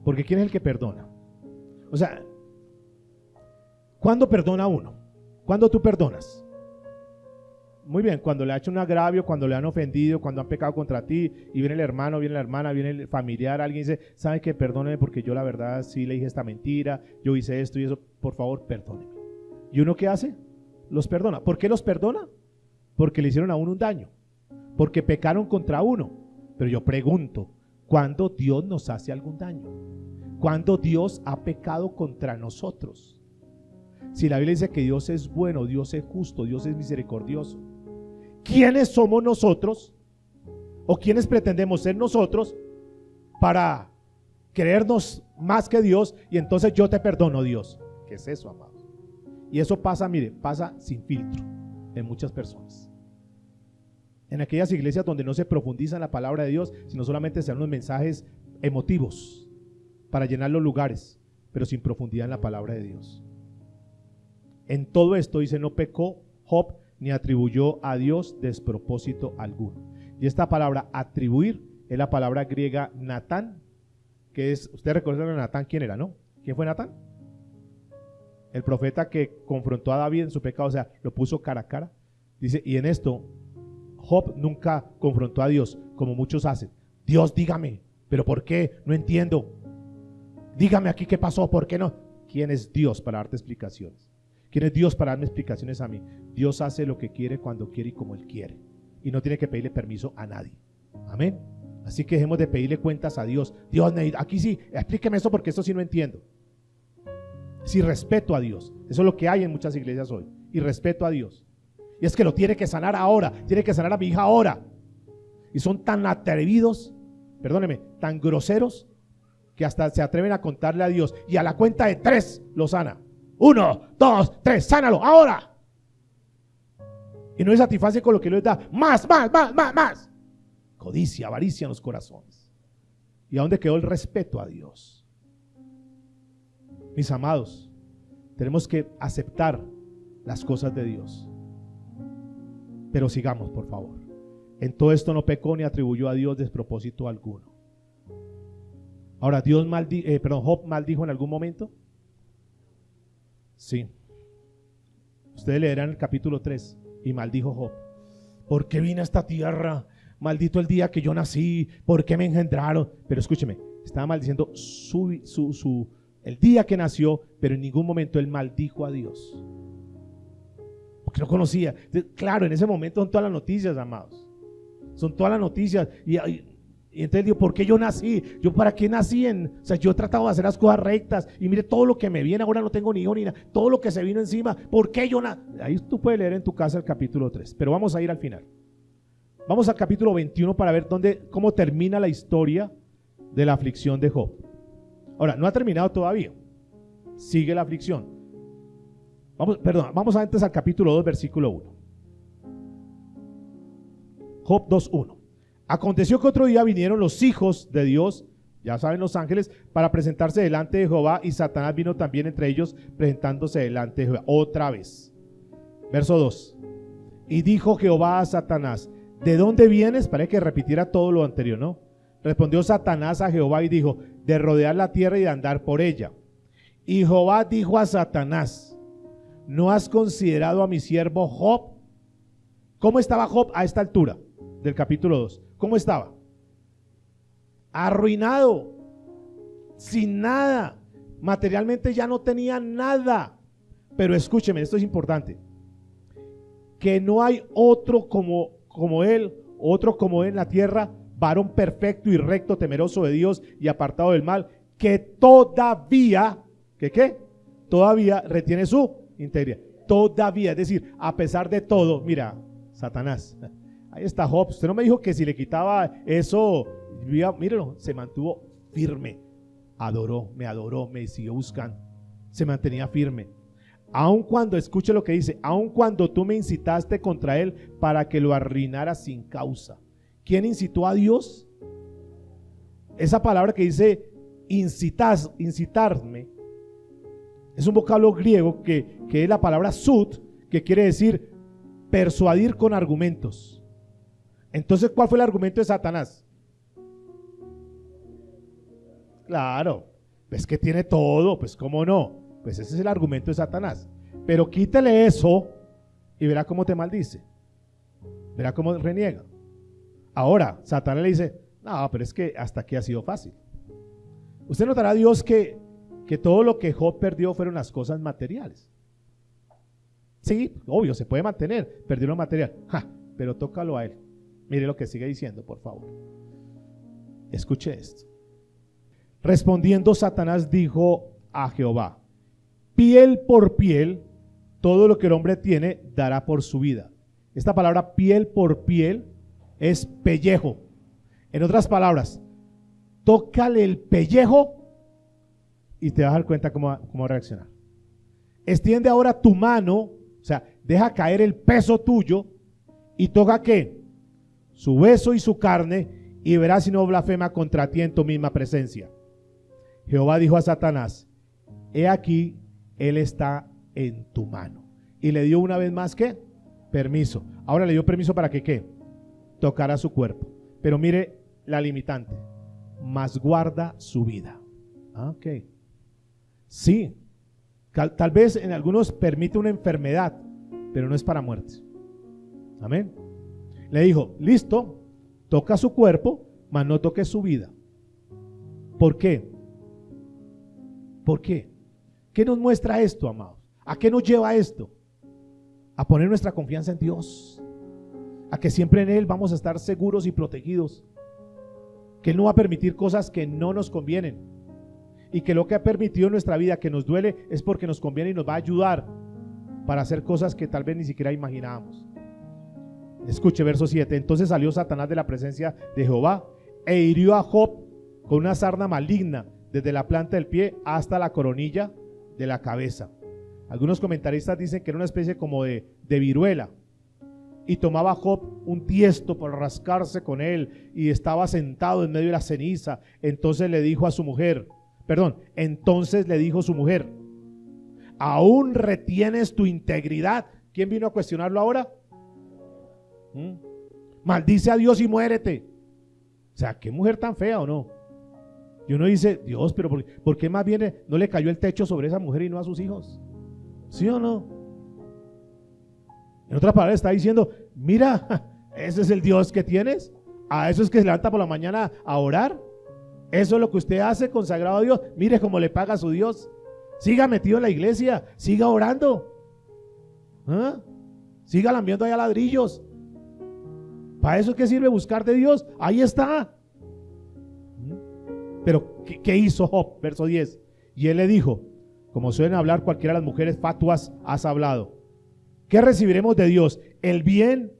porque ¿quién es el que perdona? O sea, ¿cuándo perdona uno? ¿Cuándo tú perdonas? Muy bien, cuando le ha hecho un agravio, cuando le han ofendido, cuando han pecado contra ti y viene el hermano, viene la hermana, viene el familiar, alguien dice, ¿sabe qué? Perdóneme porque yo la verdad sí le dije esta mentira, yo hice esto y eso, por favor perdóneme. ¿Y uno qué hace? Los perdona. ¿Por qué los perdona? Porque le hicieron a uno un daño, porque pecaron contra uno. Pero yo pregunto, ¿cuándo Dios nos hace algún daño? ¿Cuándo Dios ha pecado contra nosotros? Si la Biblia dice que Dios es bueno, Dios es justo, Dios es misericordioso, ¿quiénes somos nosotros o quiénes pretendemos ser nosotros para creernos más que Dios y entonces yo te perdono, Dios? ¿Qué es eso, amados? Y eso pasa, mire, pasa sin filtro en muchas personas. En aquellas iglesias donde no se profundiza en la palabra de Dios, sino solamente se dan unos mensajes emotivos para llenar los lugares, pero sin profundidad en la palabra de Dios. En todo esto dice, no pecó Job ni atribuyó a Dios despropósito alguno. Y esta palabra atribuir es la palabra griega Natán, que es, usted recuerda a Natán, ¿quién era, no? ¿Quién fue Natán? El profeta que confrontó a David en su pecado, o sea, lo puso cara a cara. Dice, y en esto Job nunca confrontó a Dios como muchos hacen. Dios, dígame, pero ¿por qué? No entiendo. Dígame aquí qué pasó, ¿por qué no? ¿Quién es Dios para darte explicaciones? ¿Quién es Dios para darme explicaciones a mí? Dios hace lo que quiere, cuando quiere y como Él quiere. Y no tiene que pedirle permiso a nadie. Amén. Así que dejemos de pedirle cuentas a Dios. Dios, aquí sí, explíqueme eso porque esto sí no entiendo. Sí, respeto a Dios. Eso es lo que hay en muchas iglesias hoy. Y respeto a Dios. Y es que lo tiene que sanar ahora. Tiene que sanar a mi hija ahora. Y son tan atrevidos, perdóneme, tan groseros, que hasta se atreven a contarle a Dios. Y a la cuenta de 3 lo sana. 1, 2, 3, sánalo ahora. Y no se satisface con lo que les da. Más. Codicia, avaricia en los corazones. ¿Y a dónde quedó el respeto a Dios? Mis amados, tenemos que aceptar las cosas de Dios. Pero sigamos, por favor. En todo esto no pecó ni atribuyó a Dios despropósito alguno. Ahora, Job maldijo en algún momento. Sí. Ustedes leerán el capítulo 3. Y maldijo Job. ¿Por qué vine a esta tierra? Maldito el día que yo nací. ¿Por qué me engendraron? Pero escúcheme, estaba maldiciendo el día que nació, pero en ningún momento él maldijo a Dios. Porque no conocía. Claro, en ese momento son todas las noticias, amados. Son todas las noticias. Y entonces digo, ¿por qué yo nací? ¿Yo para qué nací? O sea, yo he tratado de hacer las cosas rectas. Y mire todo lo que me viene. Ahora no tengo ni hijo ni nada. Todo lo que se vino encima. ¿Por qué yo nací? Ahí tú puedes leer en tu casa el capítulo 3. Pero vamos a ir al final. Vamos al capítulo 21 para ver cómo termina la historia de la aflicción de Job. Ahora, no ha terminado todavía. Sigue la aflicción. Vamos antes al capítulo 2, versículo 1. Job 2:1. Aconteció que otro día vinieron los hijos de Dios, ya saben, los ángeles, para presentarse delante de Jehová, y Satanás vino también entre ellos, presentándose delante de Jehová. Otra vez. Verso 2. Y dijo Jehová a Satanás, ¿de dónde vienes? Para que repitiera todo lo anterior, ¿no? Respondió Satanás a Jehová y dijo, de rodear la tierra y de andar por ella. Y Jehová dijo a Satanás, ¿no has considerado a mi siervo Job? ¿Cómo estaba Job a esta altura del capítulo 2? ¿Cómo estaba? Arruinado, sin nada, materialmente ya no tenía nada. Pero escúcheme, esto es importante, que no hay otro como él en la tierra, varón perfecto y recto, temeroso de Dios y apartado del mal, que todavía, todavía retiene su integridad. Todavía, es decir, a pesar de todo, mira, Satanás, ahí está Job. Usted no me dijo que si le quitaba eso, míralo, se mantuvo firme, me adoró, me siguió buscando, se mantenía firme. Aun cuando, escuche lo que dice, aun cuando tú me incitaste contra él para que lo arruinara sin causa. ¿Quién incitó a Dios? Esa palabra que dice incitarme, es un vocablo griego que es la palabra sud, que quiere decir persuadir con argumentos. Entonces, ¿cuál fue el argumento de Satanás? Claro, es que tiene todo, pues cómo no. Pues ese es el argumento de Satanás. Pero quítele eso y verá cómo te maldice. Verá cómo reniega. Ahora, Satanás le dice, no, pero es que hasta aquí ha sido fácil. Usted notará, Dios, que todo lo que Job perdió fueron las cosas materiales. Sí, obvio, se puede mantener, perdió lo material. Pero tócalo a él. Mire lo que sigue diciendo, por favor. Escuche esto. Respondiendo Satanás dijo a Jehová, piel por piel, todo lo que el hombre tiene dará por su vida. Esta palabra piel por piel es pellejo. En otras palabras, tócale el pellejo y te vas a dar cuenta cómo va a reaccionar. Extiende ahora tu mano, o sea, deja caer el peso tuyo y toca ¿qué? Su hueso y su carne, y verás si no blasfema contra ti en tu misma presencia. Jehová dijo a Satanás: he aquí, él está en tu mano. Y le dio una vez más ¿qué? Permiso. Ahora le dio permiso para que ¿qué? Tocara su cuerpo. Pero mire la limitante: mas guarda su vida. Ok. Sí, tal vez en algunos permite una enfermedad, pero no es para muerte. Amén. Le dijo: listo, toca su cuerpo, mas no toque su vida. ¿Por qué? ¿Por qué? ¿Qué nos muestra esto, amados? ¿A qué nos lleva esto? A poner nuestra confianza en Dios, a que siempre en Él vamos a estar seguros y protegidos, que Él no va a permitir cosas que no nos convienen, y que lo que ha permitido en nuestra vida que nos duele es porque nos conviene y nos va a ayudar para hacer cosas que tal vez ni siquiera imaginábamos. Escuche verso 7. Entonces salió Satanás de la presencia de Jehová e hirió a Job con una sarna maligna desde la planta del pie hasta la coronilla de la cabeza. Algunos comentaristas dicen que era una especie como de viruela, y tomaba Job un tiesto para rascarse con él, y estaba sentado en medio de la ceniza. Entonces le dijo su mujer: ¿aún retienes tu integridad? ¿Quién vino a cuestionarlo ahora? Maldice a Dios y muérete. O sea, qué mujer tan fea, ¿o no? Y uno dice: Dios, pero ¿por qué más bien no le cayó el techo sobre esa mujer y no a sus hijos? ¿Sí o no? En otras palabras está diciendo: mira, ese es el Dios que tienes. A eso es que se levanta por la mañana a orar. Eso es lo que usted hace consagrado a Dios. Mire cómo le paga a su Dios. Siga metido en la iglesia, siga orando, siga lambiendo allá ladrillos. ¿Para eso es que sirve buscar de Dios? Ahí está. Pero ¿qué hizo Job? Verso 10. Y él le dijo: como suelen hablar cualquiera de las mujeres fatuas, has hablado. ¿Qué recibiremos de Dios? ¿El bien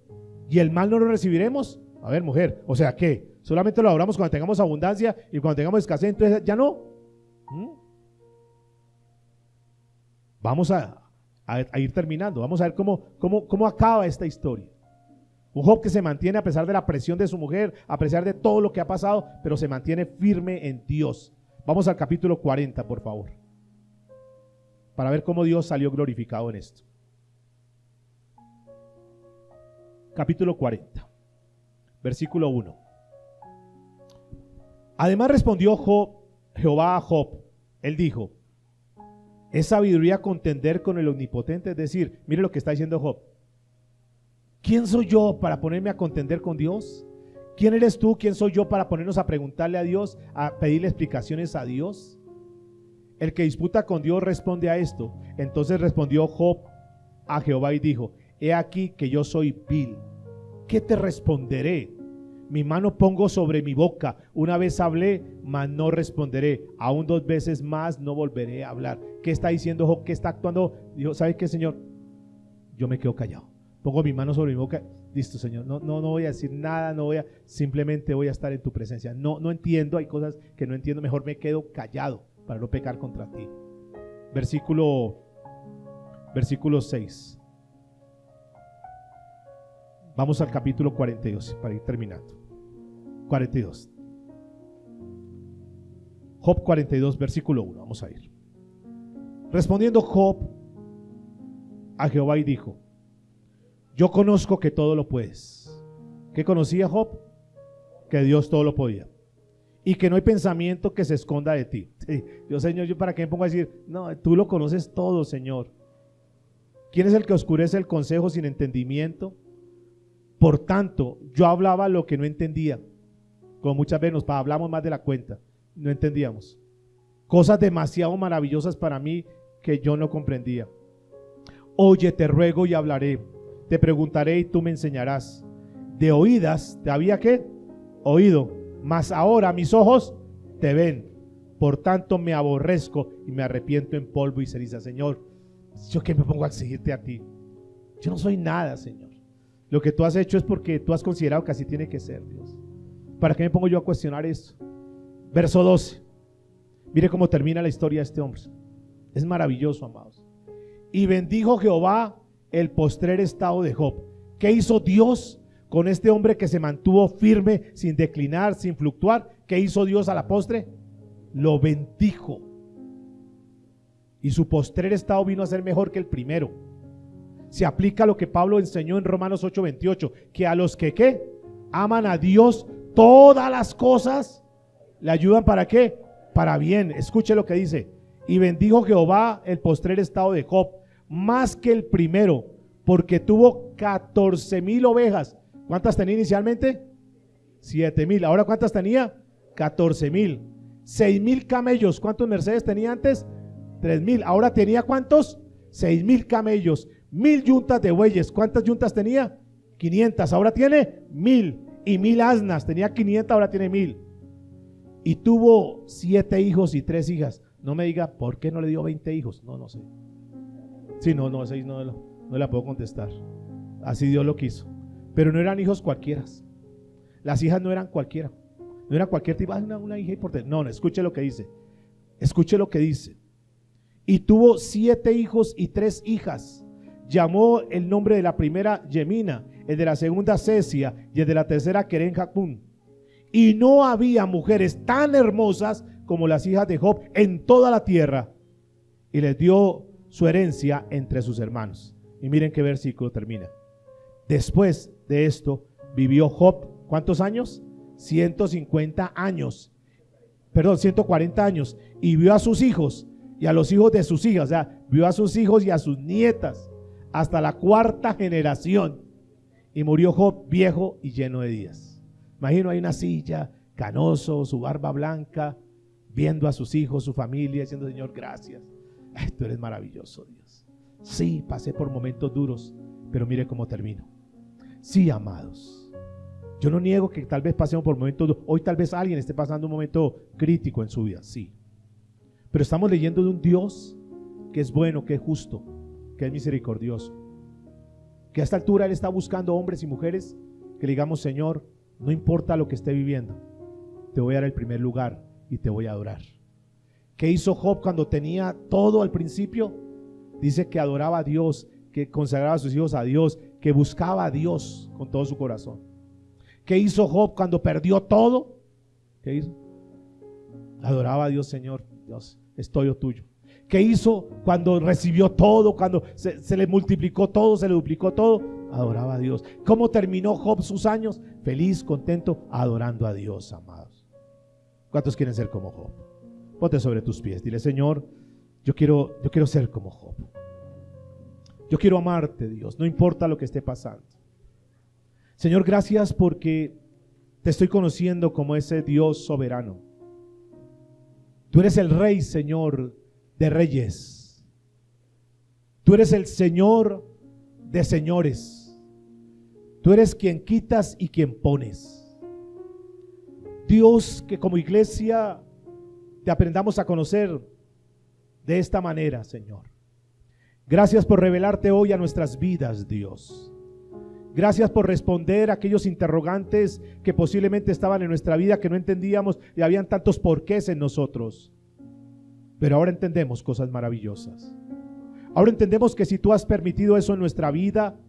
y el mal no lo recibiremos? A ver, mujer, o sea, ¿qué? Solamente lo adoramos cuando tengamos abundancia, y cuando tengamos escasez, entonces ya no. Vamos a ir terminando. Vamos a ver cómo acaba esta historia. Un Job que se mantiene a pesar de la presión de su mujer, a pesar de todo lo que ha pasado, pero se mantiene firme en Dios. Vamos al capítulo 40, por favor, para ver cómo Dios salió glorificado en esto. Capítulo 40, versículo 1. Además respondió Jehová a Job. Él dijo: es sabiduría contender con el Omnipotente. Es decir, mire lo que está diciendo Job: ¿quién soy yo para ponerme a contender con Dios? ¿Quién eres tú? ¿Quién soy yo para ponernos a preguntarle a Dios, a pedirle explicaciones a Dios? El que disputa con Dios responde a esto. Entonces respondió Job a Jehová y dijo: he aquí que yo soy vil. ¿Qué te responderé? Mi mano pongo sobre mi boca. Una vez hablé, mas no responderé. Aún 2 veces más no volveré a hablar. ¿Qué está diciendo Job? ¿Qué está actuando? Dijo: ¿sabes qué, Señor? Yo me quedo callado. Pongo mi mano sobre mi boca. Listo, Señor. No voy a decir nada. Simplemente voy a estar en tu presencia. No entiendo. Hay cosas que no entiendo. Mejor me quedo callado para no pecar contra ti. Versículo 6. Vamos al capítulo 42 para ir terminando. 42. Job 42, versículo 1. Vamos a ir. Respondiendo Job a Jehová y dijo: yo conozco que todo lo puedes. ¿Qué conocía Job? Que Dios todo lo podía, y que no hay pensamiento que se esconda de ti. Sí, yo, Señor, ¿yo para qué me pongo a decir? No, tú lo conoces todo, Señor. ¿Quién es el que oscurece el consejo sin entendimiento? Por tanto, yo hablaba lo que no entendía. Como muchas veces hablamos más de la cuenta, no entendíamos. Cosas demasiado maravillosas para mí que yo no comprendía. Oye, te ruego y hablaré. Te preguntaré y tú me enseñarás. De oídas te había ¿qué? Oído, mas ahora mis ojos te ven. Por tanto me aborrezco y me arrepiento en polvo y ceniza. Señor, ¿yo qué me pongo a exigirte a ti? Yo no soy nada, Señor. Lo que tú has hecho es porque tú has considerado que así tiene que ser, Dios. ¿Para qué me pongo yo a cuestionar esto? Verso 12. Mire cómo termina la historia de este hombre. Es maravilloso, amados. Y bendijo Jehová el postrer estado de Job. ¿Qué hizo Dios con este hombre que se mantuvo firme, sin declinar, sin fluctuar? ¿Qué hizo Dios a la postre? Lo bendijo. Y su postrer estado vino a ser mejor que el primero. Se aplica lo que Pablo enseñó en Romanos 8:28, que a los que ¿qué? Aman a Dios, todas las cosas le ayudan ¿para qué? Para bien. Escuche lo que dice. Y bendijo Jehová el postrer estado de Job, más que el primero, porque tuvo 14,000 ovejas. ¿Cuántas tenía inicialmente? 7,000. ¿Ahora cuántas tenía? 14,000. 6,000 camellos. ¿Cuántos Mercedes tenía antes? 3,000. Ahora tenía ¿cuántos? 6,000 camellos. 1,000 yuntas de bueyes. ¿Cuántas yuntas tenía? 500. Ahora tiene 1,000. Y 1,000 asnas. Tenía 500, ahora tiene 1,000. Y tuvo 7 hijos y 3 hijas. No me diga, ¿por qué no le dio 20 hijos? No sé. Sí, no, 6 no la puedo contestar. Así Dios lo quiso. Pero no eran hijos cualquiera. Las hijas no eran cualquiera. No era cualquier tipo, una hija importante. No, escuche lo que dice. Escuche lo que dice. Y tuvo 7 hijos y 3 hijas. Llamó el nombre de la primera Yemina, el de la segunda Cesia y el de la tercera Keren Jacún. Y no había mujeres tan hermosas como las hijas de Job en toda la tierra. Y les dio su herencia entre sus hermanos. Y miren qué versículo termina. Después de esto vivió Job, ¿cuántos años? 140 años. Y vio a sus hijos y a los hijos de sus hijas. O sea, vio a sus hijos y a sus nietas hasta la 4ª generación. Y murió Job viejo y lleno de días. Imagino ahí una silla, canoso, su barba blanca, viendo a sus hijos, su familia, diciendo: Señor, gracias. Ay, tú eres maravilloso, Dios. Sí, pasé por momentos duros, pero mire cómo termino. Sí, amados, yo no niego que tal vez pasemos por momentos duros. Hoy tal vez alguien esté pasando un momento crítico en su vida, sí. Pero estamos leyendo de un Dios que es bueno, que es justo, que es misericordioso. Que a esta altura Él está buscando hombres y mujeres que le digamos: Señor, no importa lo que esté viviendo, te voy a dar el primer lugar y te voy a adorar. ¿Qué hizo Job cuando tenía todo al principio? Dice que adoraba a Dios, que consagraba a sus hijos a Dios, que buscaba a Dios con todo su corazón. ¿Qué hizo Job cuando perdió todo? ¿Qué hizo? Adoraba a Dios: Señor, Dios, es todo tuyo. ¿Qué hizo cuando recibió todo? Cuando se le multiplicó todo, se le duplicó todo, adoraba a Dios. ¿Cómo terminó Job sus años? Feliz, contento, adorando a Dios, amados. ¿Cuántos quieren ser como Job? Ponte sobre tus pies, dile: Señor, yo quiero ser como Job. Yo quiero amarte, Dios, no importa lo que esté pasando. Señor, gracias porque te estoy conociendo como ese Dios soberano. Tú eres el Rey, Señor, de reyes. Tú eres el Señor de señores. Tú eres quien quitas y quien pones. Dios, que como iglesia te aprendamos a conocer de esta manera, Señor. Gracias por revelarte hoy a nuestras vidas, Dios. Gracias por responder a aquellos interrogantes que posiblemente estaban en nuestra vida, que no entendíamos y habían tantos porqués en nosotros. Pero ahora entendemos cosas maravillosas. Ahora entendemos que si tú has permitido eso en nuestra vida,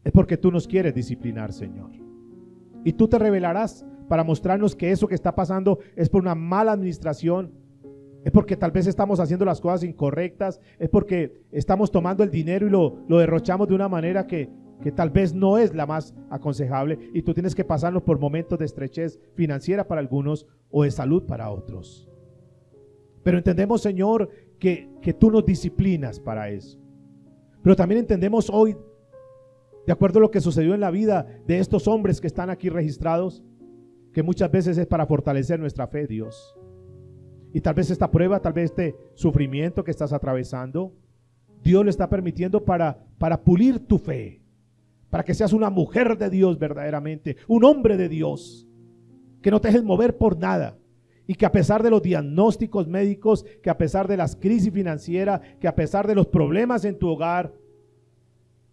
es porque tú nos quieres disciplinar, Señor. Y tú te revelarás para mostrarnos que eso que está pasando es por una mala administración, es porque tal vez estamos haciendo las cosas incorrectas, es porque estamos tomando el dinero y lo derrochamos de una manera que tal vez no es la más aconsejable, y tú tienes que pasarnos por momentos de estrechez financiera para algunos o de salud para otros. Pero entendemos, Señor, que tú nos disciplinas para eso. Pero también entendemos hoy, de acuerdo a lo que sucedió en la vida de estos hombres que están aquí registrados, que muchas veces es para fortalecer nuestra fe, Dios. Y tal vez esta prueba, tal vez este sufrimiento que estás atravesando, Dios lo está permitiendo para pulir tu fe, para que seas una mujer de Dios verdaderamente, un hombre de Dios, que no te dejes mover por nada, Y que a pesar de los diagnósticos médicos, que a pesar de las crisis financieras, que a pesar de los problemas en tu hogar,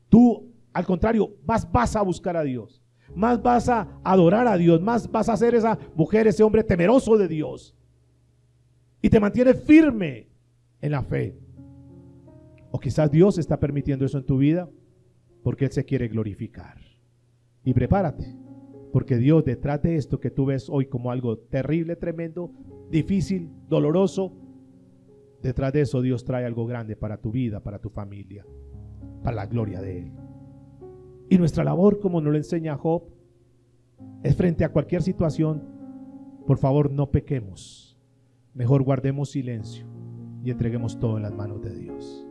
tú, al contrario, más vas a buscar a Dios, más vas a adorar a Dios, más vas a ser esa mujer, ese hombre temeroso de Dios. Y te mantienes firme en la fe. O quizás Dios está permitiendo eso en tu vida porque Él se quiere glorificar. Y prepárate, porque Dios, detrás de esto que tú ves hoy como algo terrible, tremendo, difícil, doloroso, detrás de eso Dios trae algo grande para tu vida, para tu familia, para la gloria de Él. Y nuestra labor, como nos lo enseña Job, es frente a cualquier situación, por favor no pequemos, mejor guardemos silencio y entreguemos todo en las manos de Dios.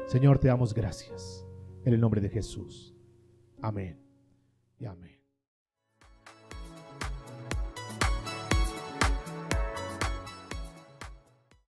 Señor, te damos gracias en el nombre de Jesús. Amén y amén.